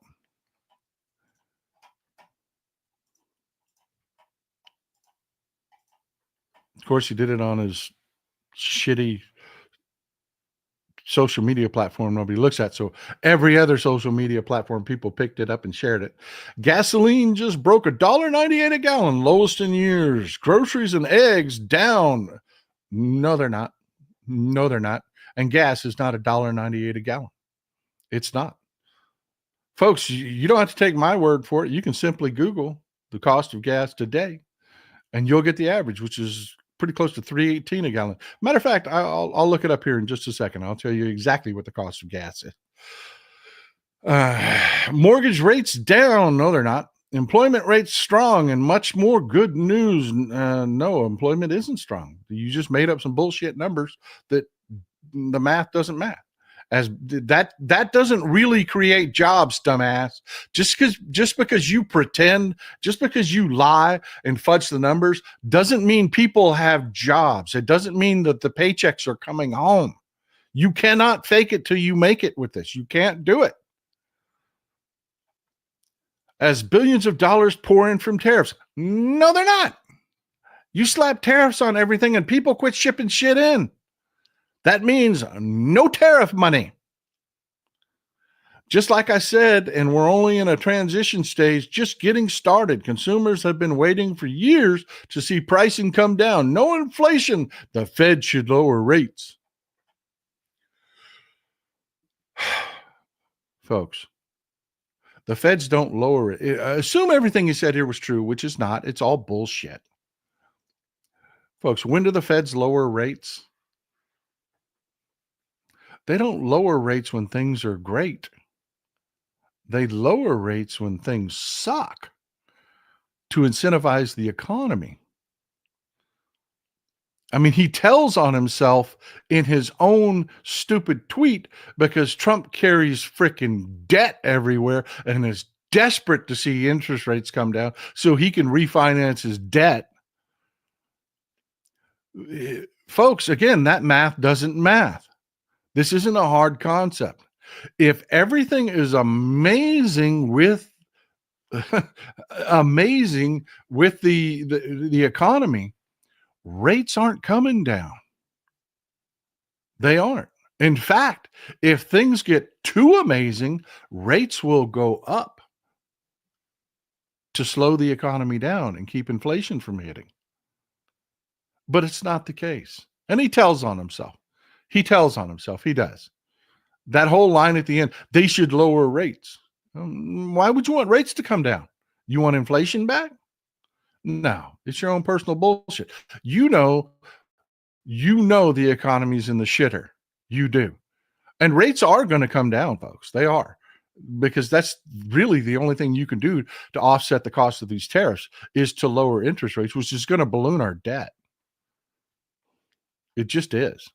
Of course, he did it on his shitty social media platform nobody looks at. So every other social media platform, people picked it up and shared it. Gasoline just broke $1.98 a gallon, lowest in years. Groceries and eggs down. No, they're not. and gas is not $1.98 a gallon. It's not. Folks, you don't have to take my word for it. You can simply Google the cost of gas today, and you'll get the average, which is pretty close to $3.18 a gallon. Matter of fact, I'll look it up here in just a second. I'll tell you exactly what the cost of gas is. Mortgage rates down. No, they're not. Employment rates strong, and much more good news. No, employment isn't strong. You just made up some bullshit numbers that the math doesn't match. As that doesn't really create jobs, dumbass. Just because you pretend, just because you lie and fudge the numbers, doesn't mean people have jobs. It doesn't mean that the paychecks are coming home. You cannot fake it till you make it with this. You can't do it. As billions of dollars pour in from tariffs. No, they're not. You slap tariffs on everything and people quit shipping shit in. That means no tariff money. Just like I said, and we're only in a transition stage, just getting started. Consumers have been waiting for years to see pricing come down. No inflation. The Fed should lower rates. Folks, the Feds don't lower it. Assume everything you said here was true, which is not. It's all bullshit. Folks, when do the Feds lower rates? They don't lower rates when things are great. They lower rates when things suck to incentivize the economy. I mean, he tells on himself in his own stupid tweet because Trump carries freaking debt everywhere and is desperate to see interest rates come down so he can refinance his debt. Folks, again, that math doesn't math. This isn't a hard concept. If everything is amazing with the economy, rates aren't coming down. They aren't. In fact, if things get too amazing, rates will go up to slow the economy down and keep inflation from hitting. But it's not the case. And he tells on himself. He does. That whole line at the end, they should lower rates. Why would you want rates to come down? You want inflation back? No, it's your own personal bullshit. You know the economy's in the shitter. You do. And rates are going to come down, folks. They are. Because that's really the only thing you can do to offset the cost of these tariffs is to lower interest rates, which is going to balloon our debt. It just is.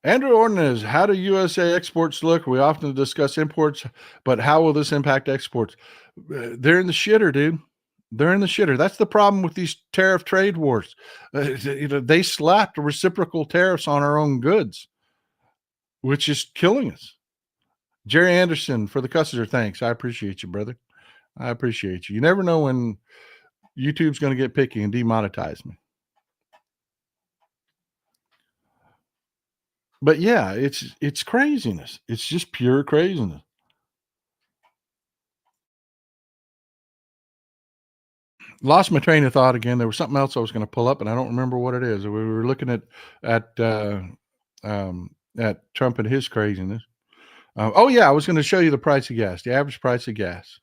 Andrew Ordonez, how do USA exports look? We often discuss imports, but how will this impact exports? They're in the shitter, dude. They're in the shitter. That's the problem with these tariff trade wars. They slapped reciprocal tariffs on our own goods, which is killing us. Jerry Anderson for the Cusser, thanks. I appreciate you, brother. I appreciate you. You never know when YouTube's going to get picky and demonetize me. But yeah, it's craziness. It's just pure craziness. Lost my train of thought again. There was something else I was going to pull up, and I don't remember what it is. We were looking at Trump and his craziness. Oh yeah, I was going to show you the price of gas, the average price of gas.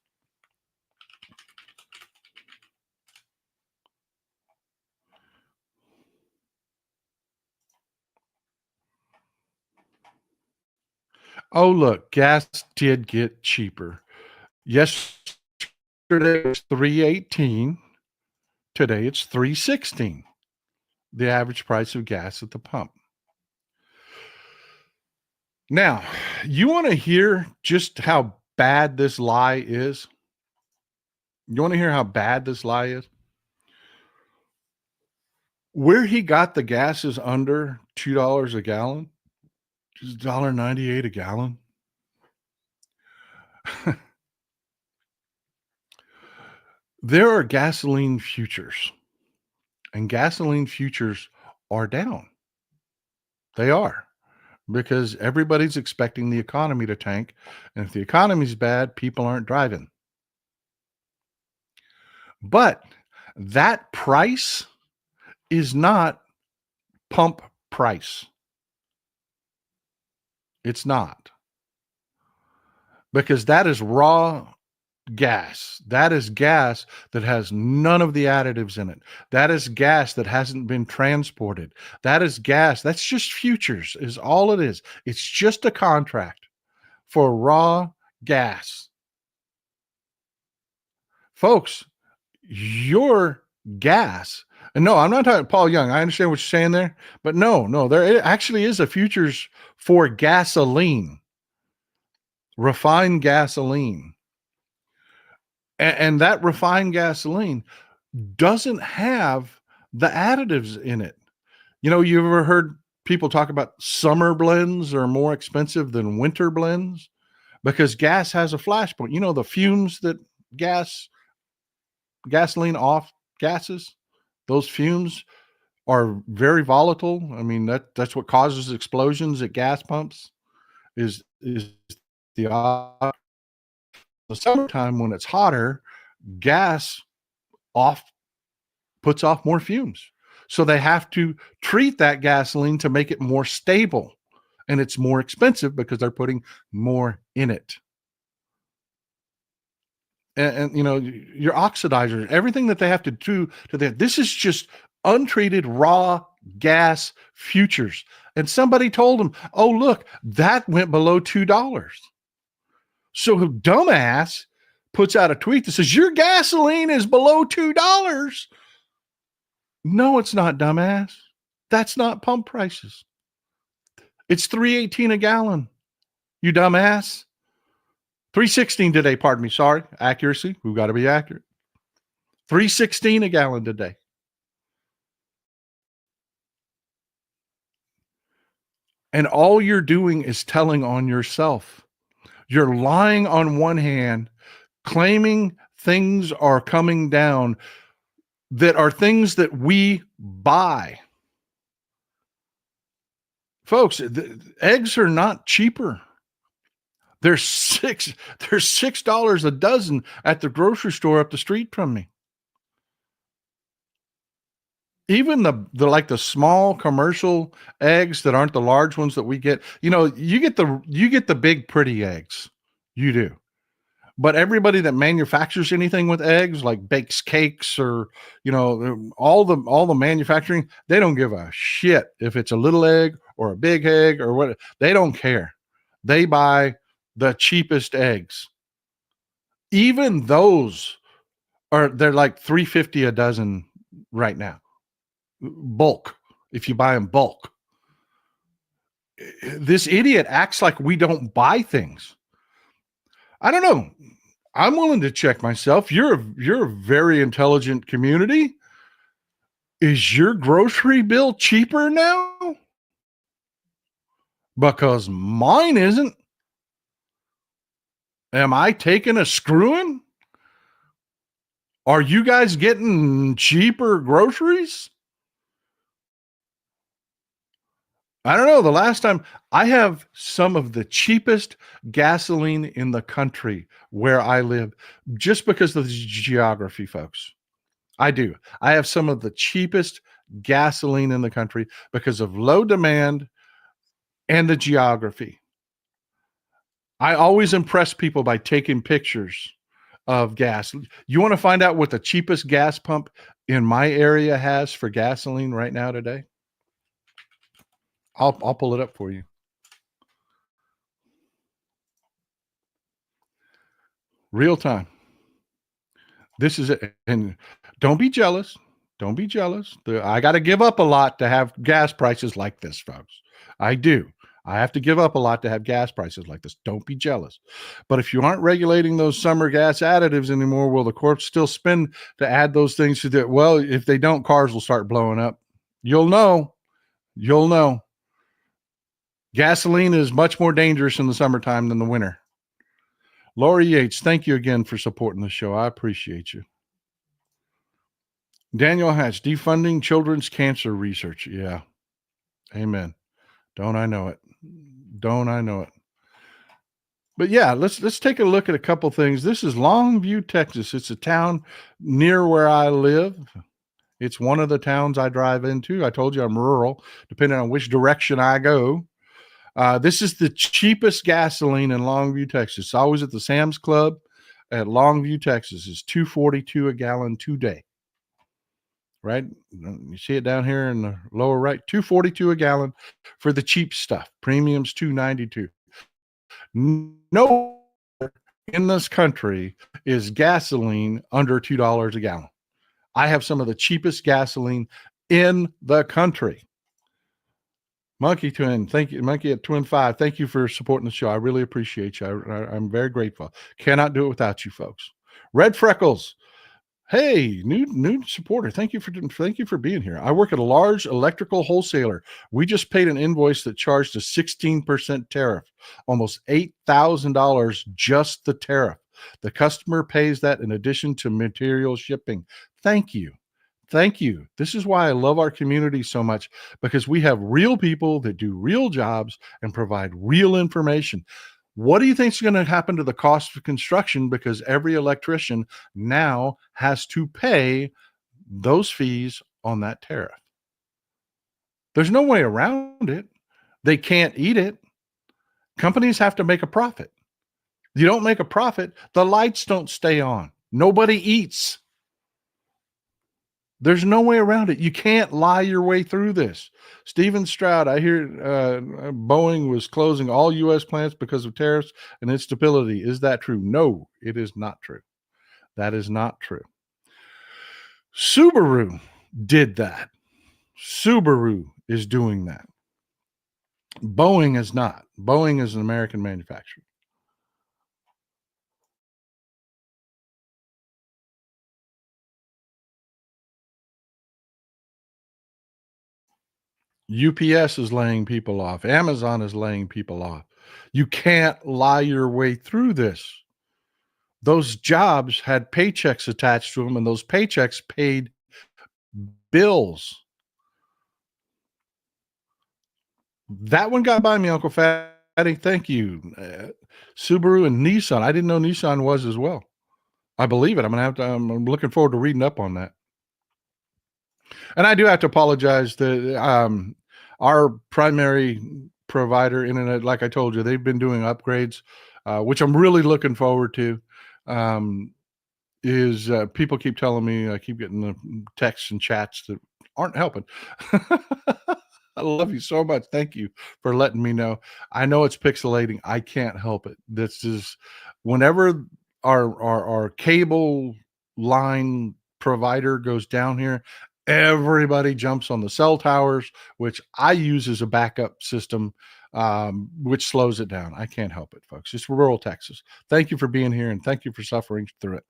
Oh, look, gas did get cheaper. Yesterday it was $3.18. Today it's $3.16. The average price of gas at the pump. Now, you want to hear just how bad this lie is? You want to hear how bad this lie is? Where he got the gas is under $2 a gallon. Just $1.98 a gallon. There are gasoline futures, and gasoline futures are down. They are, because everybody's expecting the economy to tank, and if the economy's bad, people aren't driving. But that price is not pump price. It's not, because that is raw gas. That is gas that has none of the additives in it. That is gas that hasn't been transported. That is gas. That's just futures, is all it is. It's just a contract for raw gas. Folks, your gas, and no, I'm not talking Paul Young. I understand what you're saying there, but no, there actually is a futures for gasoline, refined gasoline. And that refined gasoline doesn't have the additives in it. You know, you ever heard people talk about summer blends are more expensive than winter blends because gas has a flashpoint. You know, the fumes that gasoline off gases, those fumes are very volatile. I mean, that's what causes explosions at gas pumps is the summertime when it's hotter, gas off puts off more fumes. So they have to treat that gasoline to make it more stable. And it's more expensive because they're putting more in it. And you know, your oxidizers, everything that they have to do to that. This is just untreated raw gas futures. And somebody told them, oh, look, that went below $2. So dumbass puts out a tweet that says, your gasoline is below $2. No, it's not, dumbass. That's not pump prices. It's $3.18 a gallon, you dumbass. $3.16 today, pardon me. Sorry, accuracy. We've got to be accurate. $3.16 a gallon today. And all you're doing is telling on yourself. You're lying on one hand, claiming things are coming down that are things that we buy. Folks, eggs are not cheaper. They're $6 a dozen at the grocery store up the street from me. Even the small commercial eggs that aren't the large ones that we get, you know, you get the big pretty eggs. You do. But everybody that manufactures anything with eggs, like bakes cakes or, you know, all the manufacturing, they don't give a shit if it's a little egg or a big egg or what. They don't care. They buy the cheapest eggs. Even those they're like $3.50 a dozen right now. Bulk, if you buy them bulk. This idiot acts like we don't buy things. I don't know. I'm willing to check myself. You're a very intelligent community. Is your grocery bill cheaper now? Because mine isn't. Am I taking a screwing? Are you guys getting cheaper groceries? I don't know. The last time I have some of the cheapest gasoline in the country where I live, just because of the geography, folks. I do. I have some of the cheapest gasoline in the country because of low demand and the geography. I always impress people by taking pictures of gas. You want to find out what the cheapest gas pump in my area has for gasoline right now today? I'll pull it up for you. Real time. This is it. And don't be jealous. Don't be jealous. I got to give up a lot to have gas prices like this, folks. I do. I have to give up a lot to have gas prices like this. Don't be jealous. But if you aren't regulating those summer gas additives anymore, will the courts still spend to add those things to that? Well, if they don't, cars will start blowing up. You'll know. You'll know. Gasoline is much more dangerous in the summertime than the winter. Lori Yates, thank you again for supporting the show. I appreciate you. Daniel Hatch, defunding children's cancer research. Yeah. Amen. Don't I know it? Don't I know it? But yeah, let's take a look at a couple things. This is Longview, Texas. It's a town near where I live. It's one of the towns I drive into. I told you I'm rural, depending on which direction I go. This is the cheapest gasoline in Longview, Texas. It's always at the Sam's Club at Longview, Texas. It's $2.42 a gallon today. Right? You see it down here in the lower right, $2.42 a gallon for the cheap stuff. Premium's $2.92. No in this country is gasoline under $2 a gallon. I have some of the cheapest gasoline in the country. Monkey Twin, thank you. Monkey at Twin 5, thank you for supporting the show. I really appreciate you. I'm very grateful. Cannot do it without you folks. Red Freckles, hey, new supporter. Thank you for being here. I work at a large electrical wholesaler. We just paid an invoice that charged a 16% tariff, almost $8,000 just the tariff. The customer pays that in addition to material shipping. Thank you. Thank you. This is why I love our community so much, because we have real people that do real jobs and provide real information. What do you think is going to happen to the cost of construction? Because every electrician now has to pay those fees on that tariff. There's no way around it. They can't eat it. Companies have to make a profit. You don't make a profit, the lights don't stay on. Nobody eats. There's no way around it. You can't lie your way through this. Stephen Stroud, I hear Boeing was closing all U.S. plants because of tariffs and instability. Is that true? No, it is not true. That is not true. Subaru did that. Subaru is doing that. Boeing is not. Boeing is an American manufacturer. UPS is laying people off. Amazon is laying people off. You can't lie your way through this. Those jobs had paychecks attached to them, and those paychecks paid bills. That one got by me, Uncle Fatty. Thank you. Subaru and Nissan. I didn't know Nissan was as well. I believe it. I'm looking forward to reading up on that. And I do have to apologize to our primary provider, internet, like I told you, they've been doing upgrades, which I'm really looking forward to. People keep telling me, I keep getting the texts and chats that aren't helping. I love you so much. Thank you for letting me know. I know it's pixelating. I can't help it. This is whenever our cable line provider goes down here, everybody jumps on the cell towers, which I use as a backup system, which slows it down. I can't help it, folks. It's rural Texas. Thank you for being here, and thank you for suffering through it.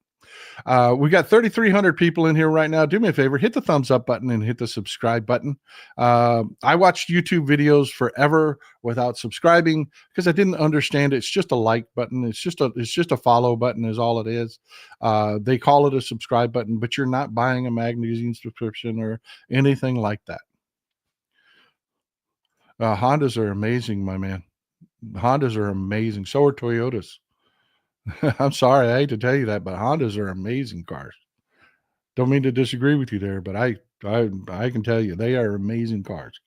We got 3,300 people in here right now. Do me a favor, hit the thumbs up button and hit the subscribe button. I watched YouTube videos forever without subscribing because I didn't understand it. It's just a like button. It's just a follow button is all it is. They call it a subscribe button, but you're not buying a magazine subscription or anything like that. Hondas are amazing, my man. Hondas are amazing. So are Toyotas. I'm sorry, I hate to tell you that, but Hondas are amazing cars. Don't mean to disagree with you there, but I can tell you they are amazing cars.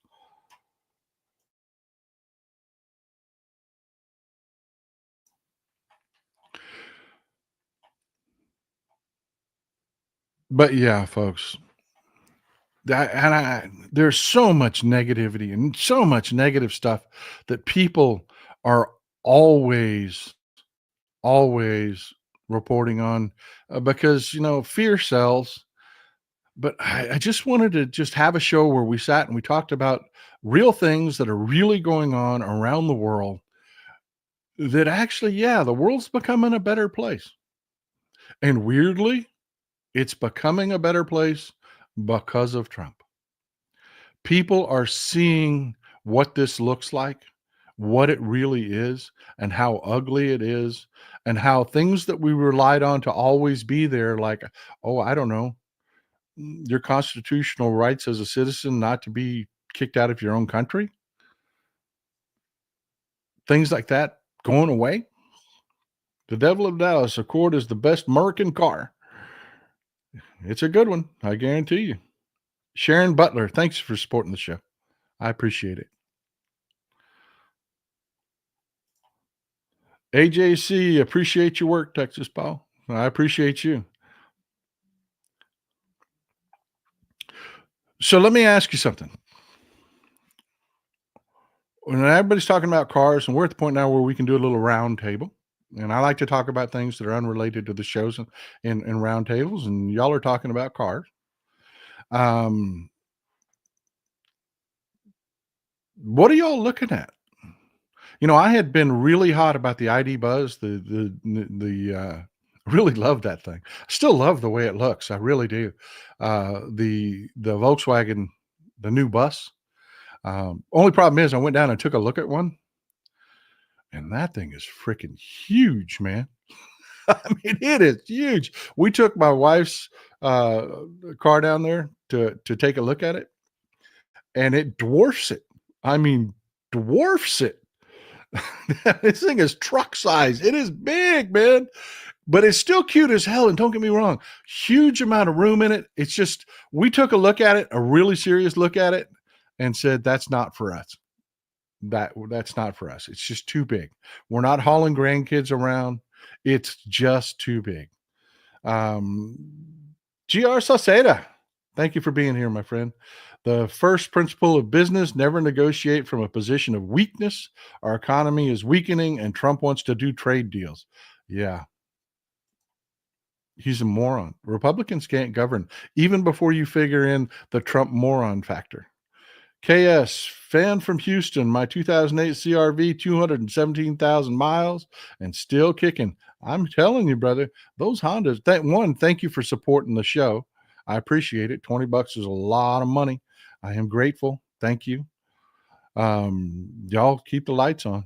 But yeah, folks, there's so much negativity and so much negative stuff that people are always reporting on because fear sells. But I just wanted to just have a show where we sat and we talked about real things that are really going on around the world that actually, yeah, the world's becoming a better place. And weirdly, it's becoming a better place because of Trump. People are seeing what this looks like, what it really is, and how ugly it is, and how things that we relied on to always be there, like, oh, I don't know, your constitutional rights as a citizen not to be kicked out of your own country, things like that going away. The Devil of Dallas Accord is the best American car. It's a good one, I guarantee you. Sharon Butler, thanks for supporting the show. I appreciate it. AJC, appreciate your work, Texas Paul. I appreciate you. So let me ask you something. When everybody's talking about cars, and we're at the point now where we can do a little round table, and I like to talk about things that are unrelated to the shows in round tables, and y'all are talking about cars. Um, what are y'all looking at? I had been really hot about the ID Buzz. Really love that thing. I still love the way it looks. I really do. The Volkswagen, the new bus. Only problem is I went down and took a look at one, and that thing is freaking huge, man. I mean, it is huge. We took my wife's uh, car down there to take a look at it, and it dwarfs it. I mean, dwarfs it. This thing is truck size. It is big, man, but it's still cute as hell. And don't get me wrong, huge amount of room in it. It's just we took a look at it, a really serious look at it, and said that's not for us. That's not for us. It's just too big. We're not hauling grandkids around. It's just too big. Um, GR Sauceda, thank you for being here, my friend. The first principle of business, never negotiate from a position of weakness. Our economy is weakening and Trump wants to do trade deals. Yeah, he's a moron. Republicans can't govern, even before you figure in the Trump moron factor. KS, fan from Houston, my 2008 CRV, 217,000 miles and still kicking. I'm telling you, brother, those Hondas, thank you for supporting the show. I appreciate it. $20 is a lot of money. I am grateful. Thank you. Y'all keep the lights on.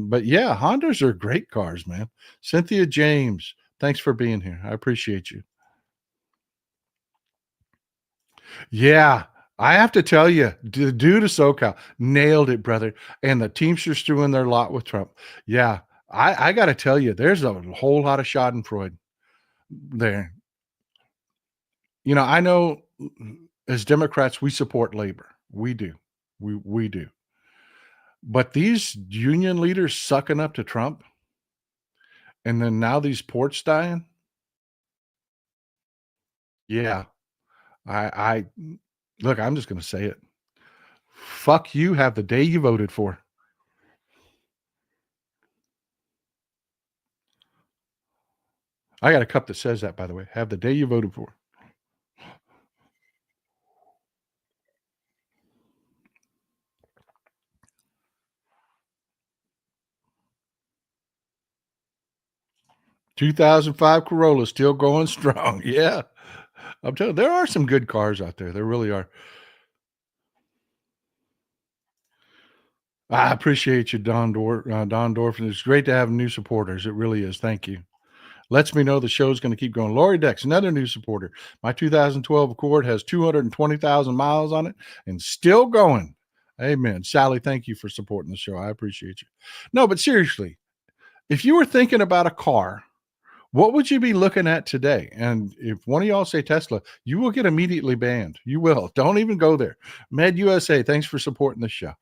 But yeah, Hondas are great cars, man. Cynthia James, thanks for being here. I appreciate you. Yeah, I have to tell you, the dude of SoCal nailed it, brother. And the Teamsters threw in their lot with Trump. Yeah, I got to tell you, there's a whole lot of Schadenfreude there. I know as Democrats, we support labor. We do. We do. But these union leaders sucking up to Trump, and then now these ports dying. Yeah, I look. I'm just going to say it. Fuck you. Have the day you voted for. I got a cup that says that, by the way. Have the day you voted for. "2005 Corolla still going strong." Yeah, I'm telling you, there are some good cars out there. There really are. I appreciate you, Don Dorfman. It's great to have new supporters. It really is. Thank you. Lets me know the show's going to keep going. Lori Dex, another new supporter. My 2012 Accord has 220,000 miles on it and still going. Amen. Sally, thank you for supporting the show. I appreciate you. No, but seriously, if you were thinking about a car, what would you be looking at today? And if one of y'all say Tesla, you will get immediately banned. You will. Don't even go there. Med USA, thanks for supporting the show.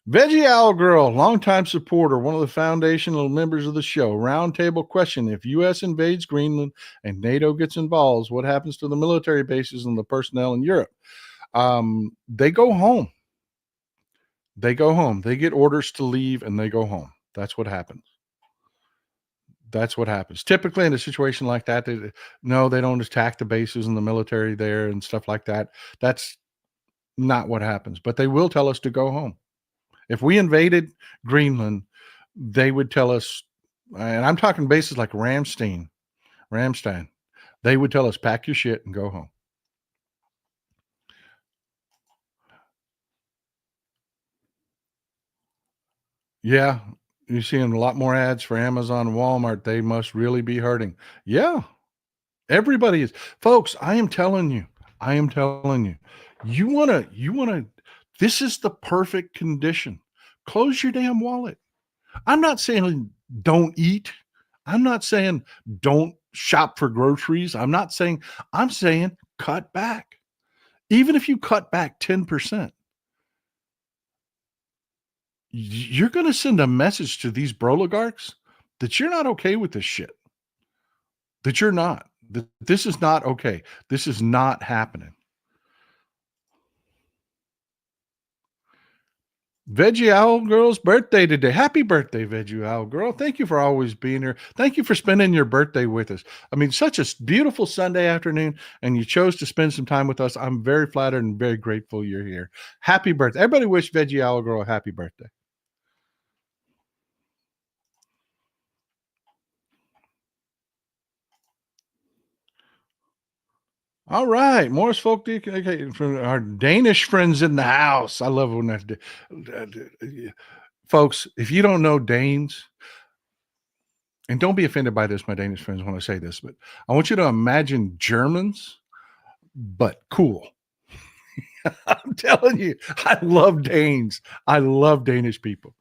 Veggie Owl Girl, longtime supporter, one of the foundational members of the show. Roundtable question: if U.S. invades Greenland and NATO gets involved, what happens to the military bases and the personnel in Europe? They go home. They go home. They get orders to leave and they go home. That's what happens. That's what happens. Typically, in a situation like that, they don't attack the bases and the military there and stuff like that. That's not what happens. But they will tell us to go home. If we invaded Greenland, they would tell us, and I'm talking bases like Ramstein. They would tell us, pack your shit and go home. Yeah, you're seeing a lot more ads for Amazon and Walmart. They must really be hurting. Yeah, everybody is. Folks, I am telling you, you want to, this is the perfect condition. Close your damn wallet. I'm not saying don't eat. I'm not saying don't shop for groceries. I'm saying cut back. Even if you cut back 10%, you're going to send a message to these oligarchs that you're not okay with this shit. That you're not. That this is not okay. This is not happening. Veggie Owl Girl's birthday today. Happy birthday, Veggie Owl Girl. Thank you for always being here. Thank you for spending your birthday with us. I mean, such a beautiful Sunday afternoon, and you chose to spend some time with us. I'm very flattered and very grateful you're here. Happy birthday. Everybody wish Veggie Owl Girl a happy birthday. All right, Morris folk okay, from our Danish friends in the house. I love when that. Folks, if you don't know Danes, and don't be offended by this, my Danish friends, when I say this, but I want you to imagine Germans, but cool. I'm telling you, I love Danes. I love Danish people.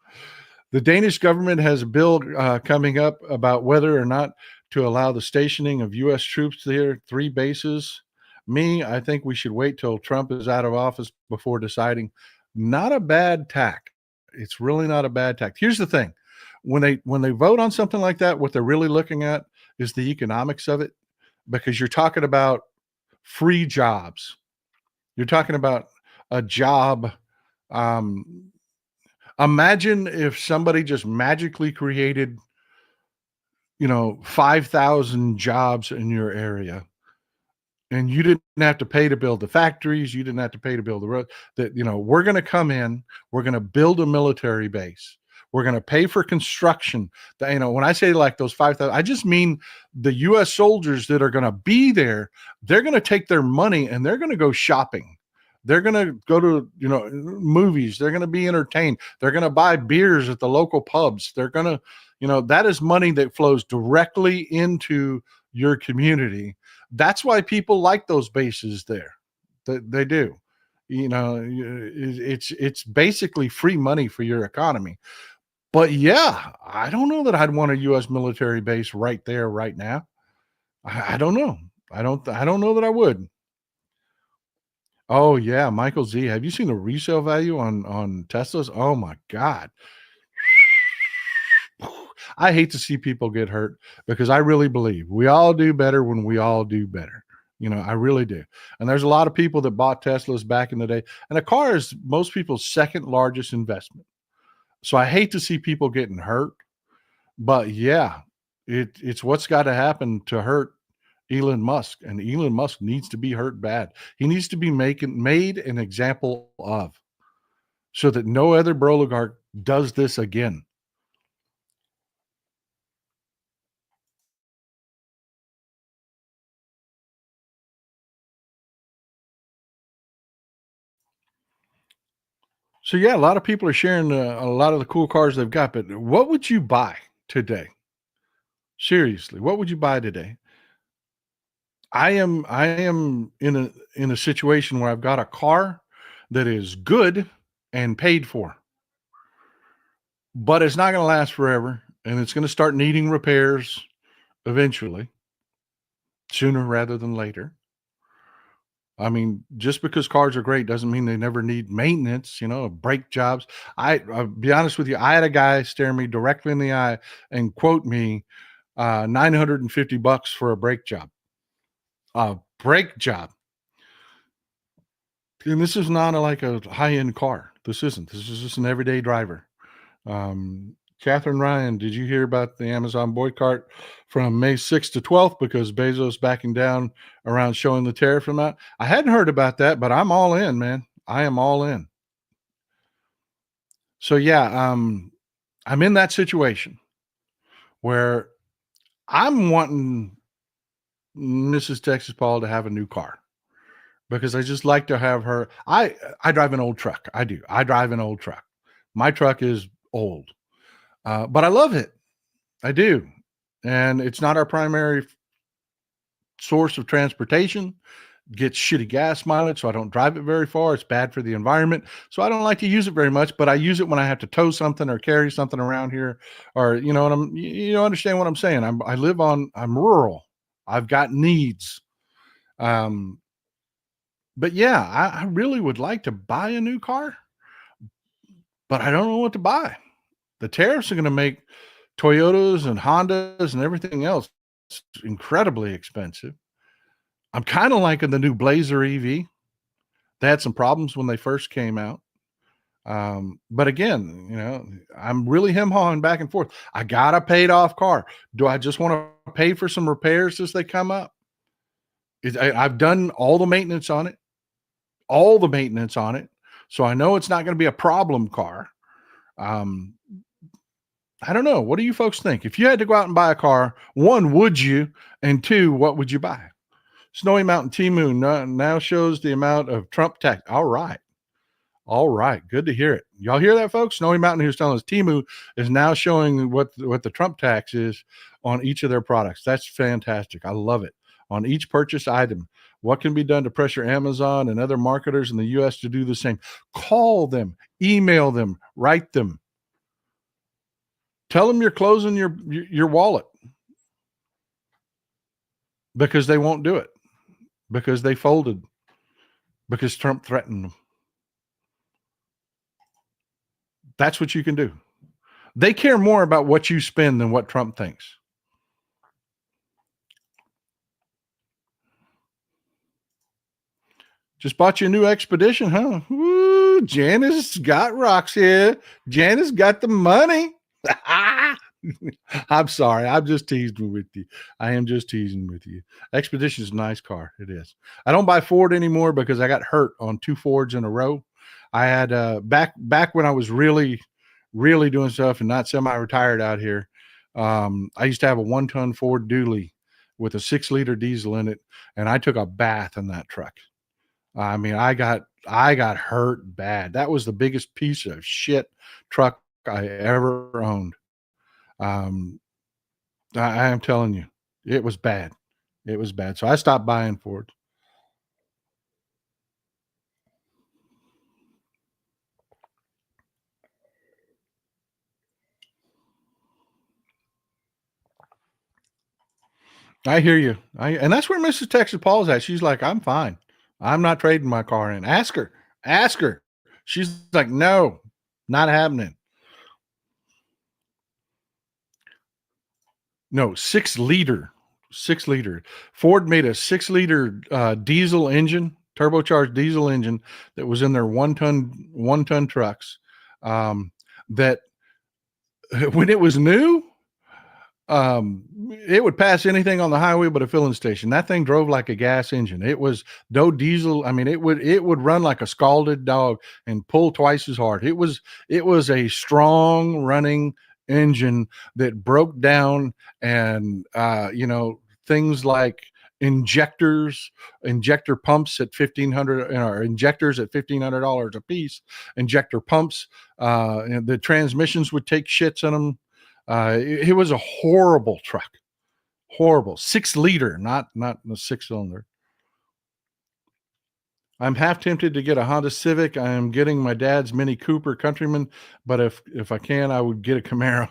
The Danish government has a bill coming up about whether or not to allow the stationing of U.S. troops there, 3 bases. I think we should wait till Trump is out of office before deciding. Not a bad tack. It's really not a bad tack. Here's the thing. When they vote on something like that, what they're really looking at is the economics of it, because you're talking about free jobs. You're talking about a job. Um, Imagine if somebody just magically created, 5,000 jobs in your area, and you didn't have to pay to build the factories. You didn't have to pay to build the road. That, we're going to come in, we're going to build a military base. We're going to pay for construction. When I say like those 5,000, I just mean the U.S. soldiers that are going to be there. They're going to take their money and they're going to go shopping. They're going to go to, movies. They're going to be entertained. They're going to buy beers at the local pubs. They're going to, that is money that flows directly into your community. That's why people like those bases there. They do. It's basically free money for your economy. But yeah, I don't know that I'd want a U.S. military base right there, right now. I don't know. I don't know that I would. Oh yeah, Michael Z. Have you seen the resale value on Teslas? Oh my God. I hate to see people get hurt because I really believe we all do better when we all do better. I really do. And there's a lot of people that bought Teslas back in the day, and a car is most people's second largest investment. So I hate to see people getting hurt, but yeah, it's what's got to happen to hurt Elon Musk, and Elon Musk needs to be hurt bad. He needs to be made an example of, so that no other oligarch does this again. So yeah, a lot of people are sharing a lot of the cool cars they've got, but what would you buy today? Seriously, what would you buy today? I am in a situation where I've got a car that is good and paid for, but it's not going to last forever, and it's going to start needing repairs eventually, sooner rather than later. I mean, just because cars are great doesn't mean they never need maintenance, brake jobs. I'll be honest with you, I had a guy stare me directly in the eye and quote me $950 for a brake job. A brake job. And this is not like a high-end car. This isn't. This is just an everyday driver. Catherine Ryan, did you hear about the Amazon boycott from May 6th to 12th because Bezos backing down around showing the tariff amount? I hadn't heard about that, but I'm all in, man. I am all in. So yeah, I'm in that situation where I'm wanting Mrs. Texas Paul to have a new car because I just like to have her. I drive an old truck. I do. I drive an old truck. My truck is old, but I love it. I do. And it's not our primary source of transportation. Gets shitty gas mileage, so I don't drive it very far. It's bad for the environment, so I don't like to use it very much. But I use it when I have to tow something or carry something around here, or understand what I'm saying. I'm rural. I've got needs. Um, But yeah, I really would like to buy a new car, but I don't know what to buy. The tariffs are going to make Toyotas and Hondas and everything else incredibly expensive. I'm kind of liking the new Blazer EV. They had some problems when they first came out. But again, I'm really him-hawing back and forth. I got a paid off car. Do I just want to pay for some repairs as they come up? I've done all the maintenance on it, So I know it's not going to be a problem car. Um, I don't know. What do you folks think? If you had to go out and buy a car, one, would you? And two, what would you buy? Snowy Mountain T-Moon now shows the amount of Trump tax. All right. All right. Good to hear it. Y'all hear that, folks? Snowy Mountain, who's telling us Temu is now showing what the Trump tax is on each of their products. That's fantastic. I love it. On each purchased item, what can be done to pressure Amazon and other marketers in the U.S. to do the same? Call them, email them, write them. Tell them you're closing your wallet because they won't do it, because they folded, because Trump threatened them. That's what you can do. They care more about what you spend than what Trump thinks. Just bought you a new Expedition, huh? Woo, Janice got rocks here. Janice got the money. I'm sorry. I'm just teasing with you. I am just teasing with you. Expedition is a nice car. It is. I don't buy Ford anymore because I got hurt on 2 Fords in a row. I had back when I was really doing stuff and not semi-retired out here. I used to have a 1-ton Ford dually with a 6-liter diesel in it, and I took a bath in that truck. I mean, I got hurt bad. That was the biggest piece of shit truck I ever owned. I am telling you, it was bad. It was bad. So I stopped buying Ford. I hear you. And that's where Mrs. Texas Paul's at. She's like, I'm fine. I'm not trading my car in. Ask her. Ask her. She's like, no, not happening. No, 6-liter. 6-liter. Ford made a 6-liter diesel engine, turbocharged diesel engine that was in their 1-ton trucks. That when it was new, it would pass anything on the highway but a filling station. That thing drove like a gas engine. It was no diesel. I mean, it would run like a scalded dog and pull twice as hard. It was a strong running engine that broke down, and things like injector pumps at $1,500, or injectors at $1,500 a piece, injector pumps, and the transmissions would take shits in them. It was a horrible truck. Horrible. 6-liter, not a 6-cylinder. I'm half tempted to get a Honda Civic. I am getting my dad's Mini Cooper Countryman, but if I can, I would get a Camaro.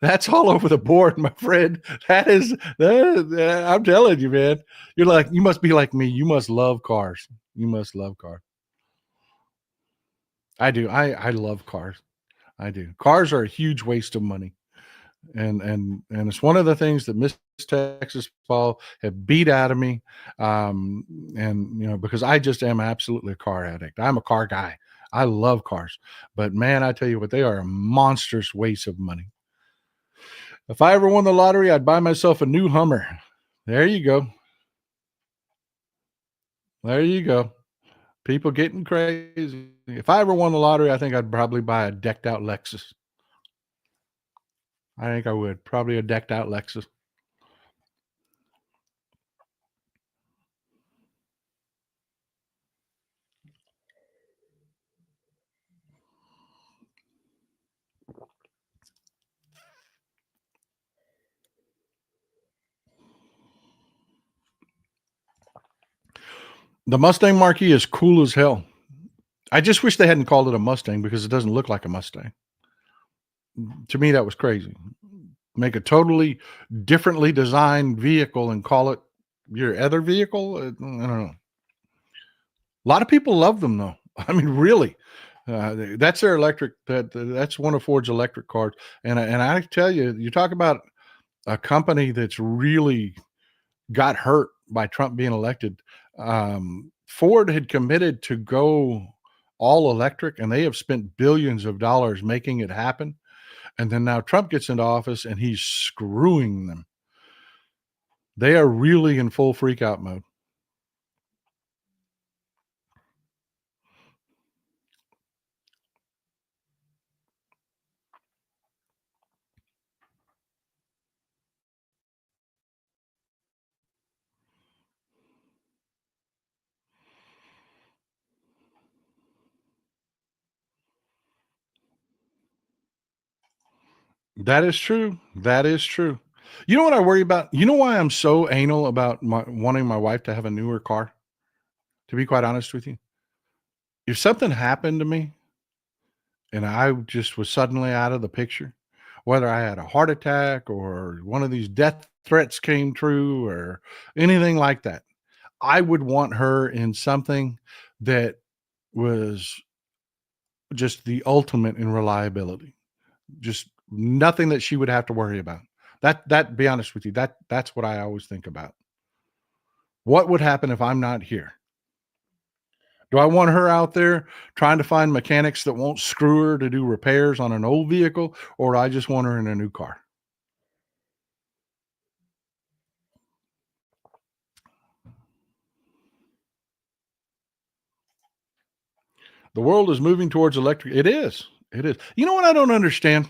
That's all over the board, my friend. I'm telling you, man. You must be like me. You must love cars. You must love cars. I do. I love cars. I do. Cars are a huge waste of money. And it's one of the things that Miss Texas Paul have beat out of me. And because I just am absolutely a car addict. I'm a car guy. I love cars, but man, I tell you what, they are a monstrous waste of money. If I ever won the lottery, I'd buy myself a new Hummer. There you go. There you go. People getting crazy. If I ever won the lottery, I think I'd probably buy a decked out Lexus. I think I would. Probably a decked out Lexus. The Mustang Marquis is cool as hell. I just wish they hadn't called it a Mustang because it doesn't look like a Mustang. To me, that was crazy. Make a totally differently designed vehicle and call it your other vehicle. I don't know. A lot of people love them though. I mean, really. That's their electric. That's one of Ford's electric cars. And I tell you, you talk about a company that's really got hurt by Trump being elected. Ford had committed to go all electric, and they have spent billions of dollars making it happen. And then now Trump gets into office, and he's screwing them. They are really in full freak out mode. That is true. That is true. You know what I worry about? You know why I'm so anal about wanting my wife to have a newer car? To be quite honest with you, if something happened to me and I just was suddenly out of the picture, whether I had a heart attack or one of these death threats came true or anything like that, I would want her in something that was just the ultimate in reliability. Just nothing that she would have to worry about. That be honest with you, that's what I always think about. What would happen if I'm not here? Do I want her out there trying to find mechanics that won't screw her to do repairs on an old vehicle, or do I just want her in a new car? The world is moving towards electric. It is. It is. You know what I don't understand?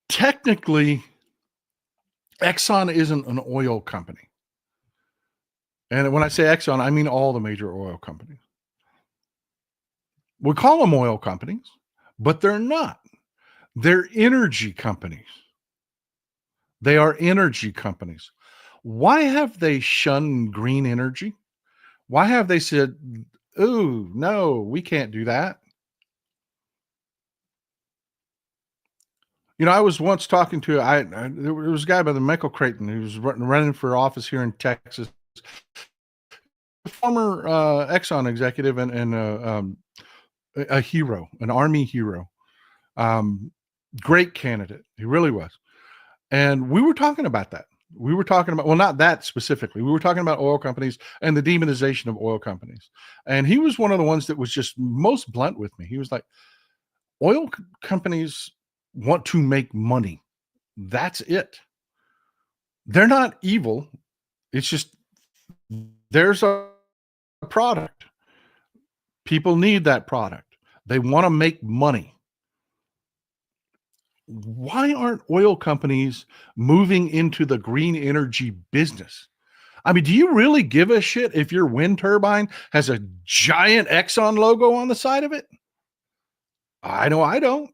Technically, Exxon isn't an oil company. And when I say Exxon, I mean all the major oil companies. We call them oil companies, but they're not. They're energy companies. They are energy companies. Why have they shunned green energy? Why have they said, "Ooh, no, we can't do that"? I was once talking to there was a guy by the Michael Creighton who was running for office here in Texas, former Exxon executive and a hero, an Army hero, um, great candidate. He really was. And we were talking about that. We were talking about, well, not that specifically. We were talking about oil companies and the demonization of oil companies. And he was one of the ones that was just most blunt with me. He was like, companies want to make money. That's it. They're not evil. It's just there's a product. People need that product. They want to make money. Why aren't oil companies moving into the green energy business? I mean, do you really give a shit if your wind turbine has a giant Exxon logo on the side of it? I know I don't.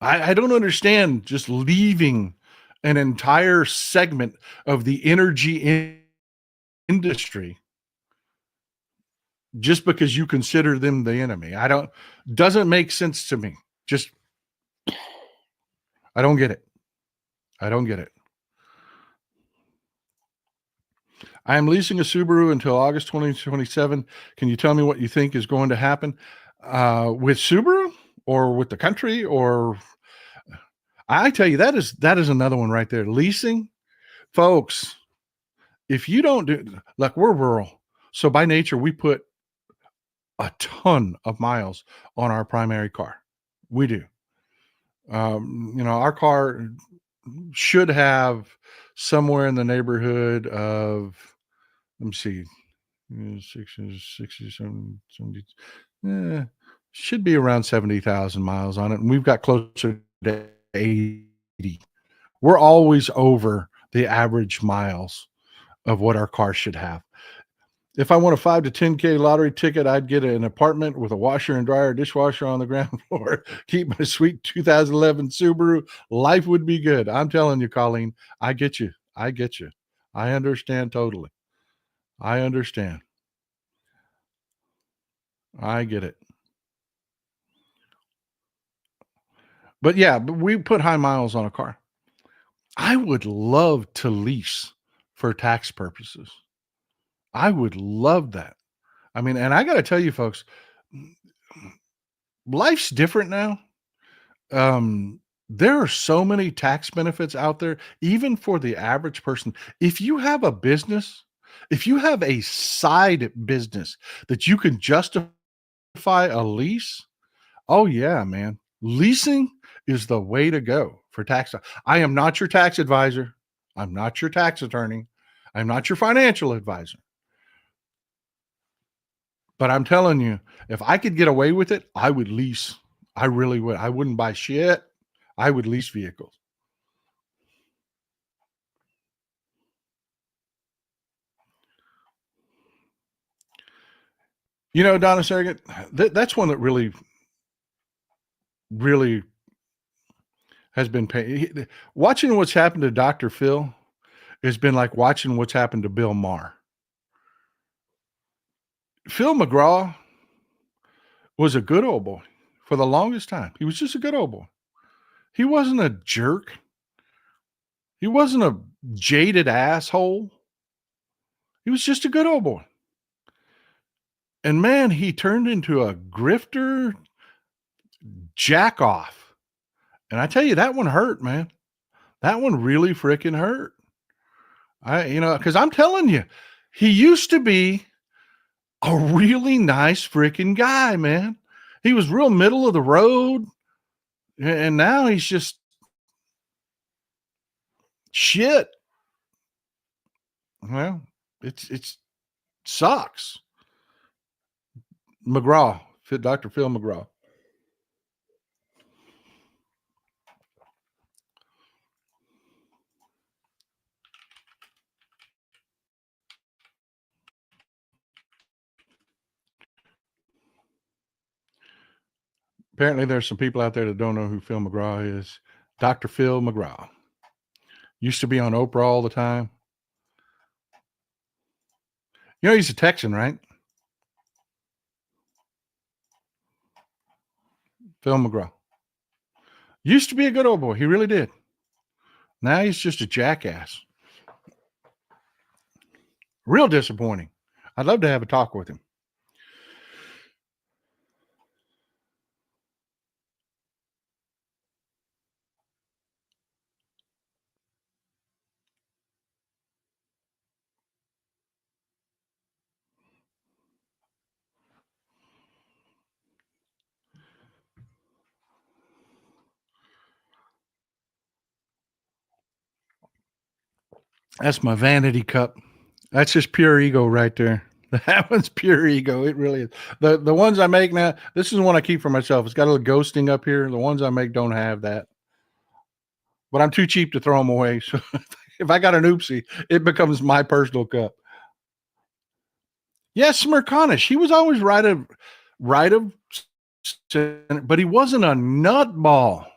I don't understand just leaving an entire segment of the energy industry just because you consider them the enemy. Doesn't make sense to me. Just, I don't get it. I don't get it. I am leasing a Subaru until August 2027. Can you tell me what you think is going to happen with Subaru or with the country? Or I tell you, that is another one right there. Leasing, folks. If you don't do, like, we're rural, so by nature we put a ton of miles on our primary car. We do. Our car should have somewhere in the neighborhood of, let me see, 60, 70, should be around 70,000 miles on it. And we've got closer to 80. We're always over the average miles of what our car should have. If I won a 5 to 10K lottery ticket, I'd get an apartment with a washer and dryer, dishwasher on the ground floor, keep my sweet 2011 Subaru. Life would be good. I'm telling you, Colleen, I get you. I get you. I understand totally. I understand. I get it. But yeah, but we put high miles on a car. I would love to lease for tax purposes. I would love that. I mean, and I gotta tell you folks, life's different now. Um, there are so many tax benefits out there, even for the average person. If you have a business, if you have a side business that you can justify a lease, oh yeah, man. Leasing is the way to go for tax. I am not your tax advisor. I'm not your tax attorney. I'm not your financial advisor. But I'm telling you, if I could get away with it, I would lease. I really would. I wouldn't buy shit. I would lease vehicles. You know, Donna Surrogate, that's one that really, really has been pain. Watching what's happened to Dr. Phil has been like watching what's happened to Bill Maher. Phil McGraw was a good old boy for the longest time. He was just a good old boy. He wasn't a jerk. He wasn't a jaded asshole. He was just a good old boy. And man, he turned into a grifter jack off. And I tell you, that one hurt, man. That one really freaking hurt. Because I'm telling you, he used to be a really nice freaking guy, man. He was real middle of the road. And now he's just shit. Well, it's sucks. McGraw, Dr. Phil McGraw. Apparently, there's some people out there that don't know who Phil McGraw is. Dr. Phil McGraw used to be on Oprah all the time. You know, he's a Texan, right? Phil McGraw. Used to be a good old boy. He really did. Now he's just a jackass. Real disappointing. I'd love to have a talk with him. That's my vanity cup. That's just pure ego right there. That one's pure ego. It really is. The ones I make now, this is one I keep for myself. It's got a little ghosting up here. The ones I make don't have that. But I'm too cheap to throw them away. So if I got an oopsie, it becomes my personal cup. Yes, Smirkanish. He was always right of, but he wasn't a nutball.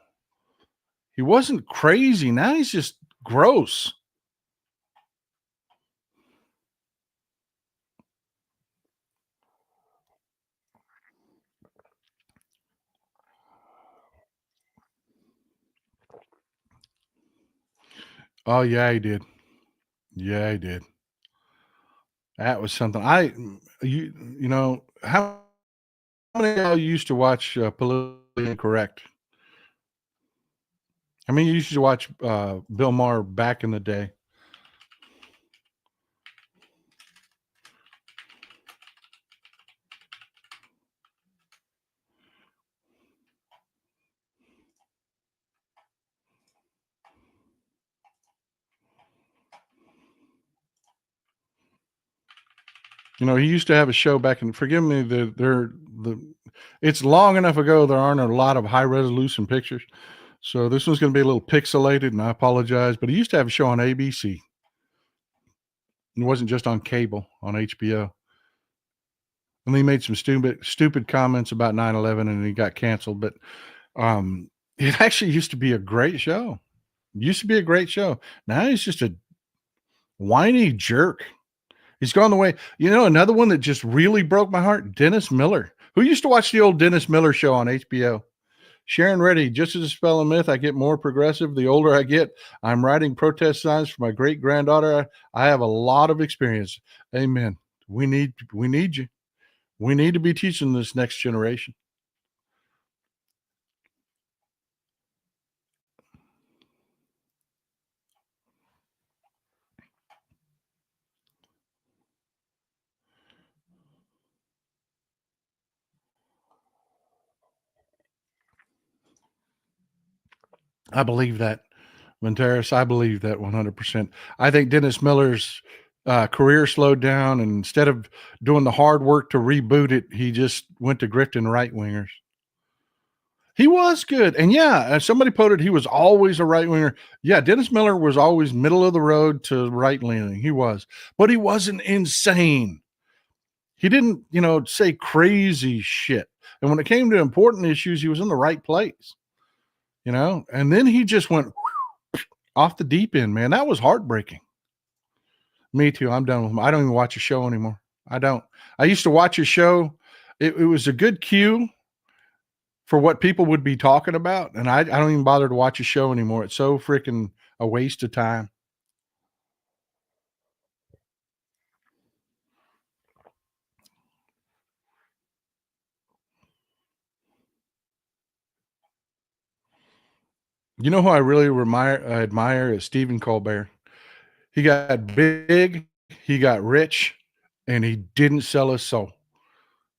He wasn't crazy. Now he's just gross. Oh yeah, he did. Yeah, he did. That was something. How many of y'all used to watch Politically Incorrect? I mean, you used to watch Bill Maher back in the day. You know, he used to have a show back in. Forgive me, it's long enough ago. There aren't a lot of high resolution pictures, so this one's going to be a little pixelated, and I apologize. But he used to have a show on ABC. It wasn't just on cable on HBO. And he made some stupid comments about 9/11, and he got canceled. But it actually used to be a great show. Used to be a great show. Now he's just a whiny jerk. He's gone the way. You know, another one that just really broke my heart, Dennis Miller, who used to watch the old Dennis Miller show on HBO. Sharon Reddy, just as a spell of myth, I get more progressive the older I get. I'm writing protest signs for my great granddaughter. I have a lot of experience. Amen. We need you. We need to be teaching this next generation. I believe that. Monteris, I believe that 100%. I think Dennis Miller's career slowed down, and instead of doing the hard work to reboot it, he just went to grifting right wingers. He was good. And yeah, somebody quoted he was always a right winger. Yeah, Dennis Miller was always middle of the road to right leaning. He was, but he wasn't insane. He didn't, say crazy shit. And when it came to important issues, he was in the right place, and then he just went off the deep end, man. That was heartbreaking. Me too. I'm done with him. I don't even watch a show anymore. I don't. I used to watch a show. It was a good cue for what people would be talking about. And I don't even bother to watch a show anymore. It's so freaking a waste of time. You know who I really admire is Stephen Colbert. He got big, he got rich, and he didn't sell his soul.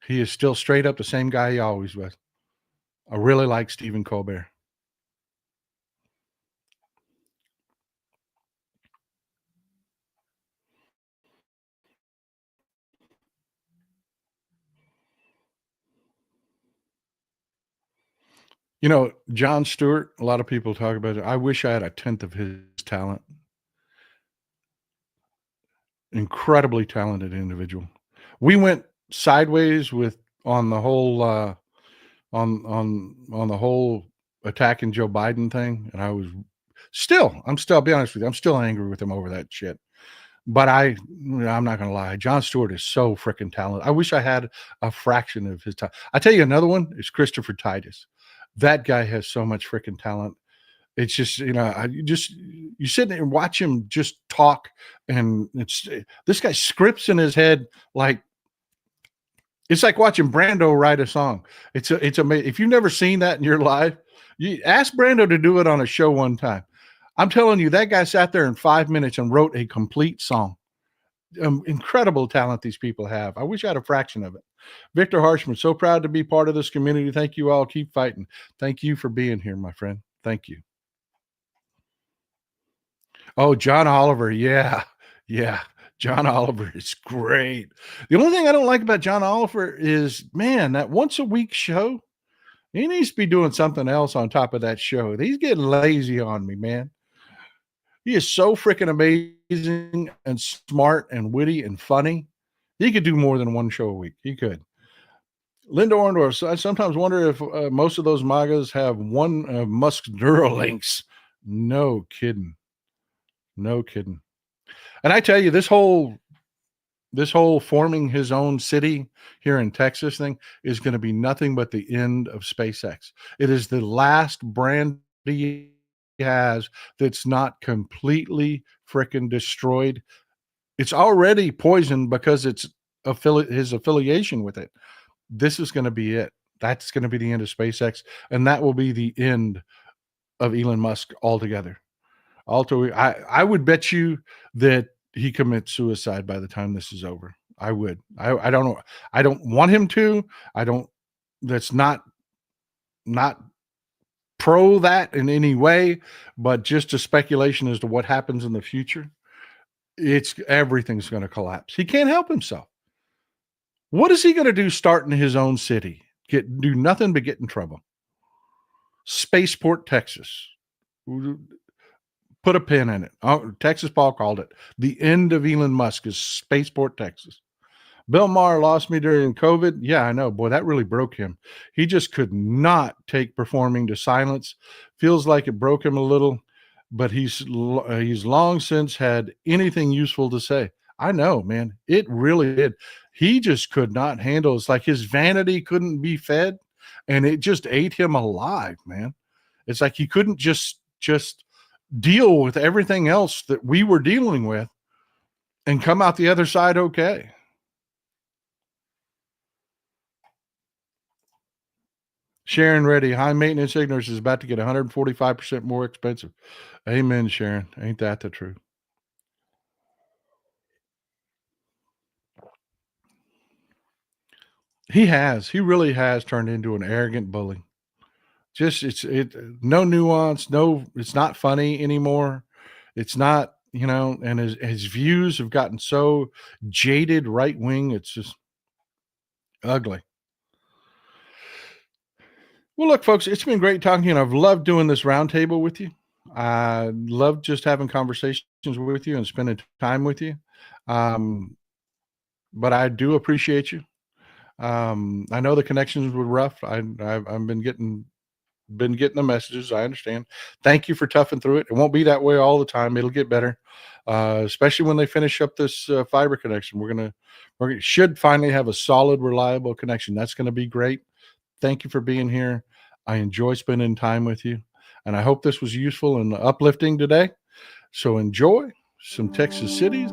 He is still straight up the same guy he always was. I really like Stephen Colbert. Jon Stewart, a lot of people talk about it. I wish I had a tenth of his talent. Incredibly talented individual. We went sideways with on the whole on the whole attacking Joe Biden thing, and I'll be honest with you, I'm still angry with him over that shit. But I'm not gonna lie, Jon Stewart is so freaking talented. I wish I had a fraction of his time. I tell you another one is Christopher Titus. That guy has so much freaking talent. It's just, you sit there and watch him just talk, and this guy scripts in his head like it's like watching Brando write a song. It's amazing. If you've never seen that in your life, you ask Brando to do it on a show one time. I'm telling you, that guy sat there in 5 minutes and wrote a complete song. Incredible talent these people have. I wish I had a fraction of it. Victor Harshman, so proud to be part of this community. Thank you all. Keep fighting. Thank you for being here, my friend. Thank you. Oh, John Oliver. Yeah. Yeah. John Oliver is great. The only thing I don't like about John Oliver is, man, that once a week show, he needs to be doing something else on top of that show. He's getting lazy on me, man. He is so freaking amazing and smart and witty and funny. He could do more than one show a week. He could. Linda Orndorff, I sometimes wonder if most of those MAGAs have one of Musk's Neuralinks. No kidding. No kidding. And I tell you, this whole forming his own city here in Texas thing is going to be nothing but the end of SpaceX. It is the last brand he has that's not completely freaking destroyed. It's already poisoned because it's his affiliation with it. This is going to be it. That's going to be the end of SpaceX, and that will be the end of Elon Musk altogether. I would bet you that he commits suicide by the time this is over. I would. I don't know. I don't want him to. I don't. That's not pro that in any way, but just a speculation as to what happens in the future. Everything's going to collapse. He can't help himself. What is he going to do starting his own city? Do nothing but get in trouble. Spaceport, Texas. Put a pin in it. Texas Paul called it. The end of Elon Musk is Spaceport, Texas. Bill Maher lost me during COVID. Yeah, I know. Boy, that really broke him. He just could not take performing to silence. Feels like it broke him a little, but he's long since had anything useful to say. I know, man. It really did. He just could not handle. It's like his vanity couldn't be fed, and it just ate him alive, man. It's like he couldn't just deal with everything else that we were dealing with and come out the other side okay. Sharon Reddy, high maintenance ignorance is about to get 145% more expensive. Amen, Sharon. Ain't that the truth? He really has turned into an arrogant bully. Just no nuance, it's not funny anymore. It's not, and his views have gotten so jaded right wing, it's just ugly. Well, look, folks, it's been great talking to you, and I've loved doing this roundtable with you. I love just having conversations with you and spending time with you. Um, but I do appreciate you. I know the connections were rough. I've been getting the messages. I understand. Thank you for toughing through it. It won't be that way all the time. It'll get better, especially when they finish up this fiber connection. We should finally have a solid, reliable connection. That's going to be great. Thank you for being here. I enjoy spending time with you, and I hope this was useful and uplifting today. So enjoy some Texas cities.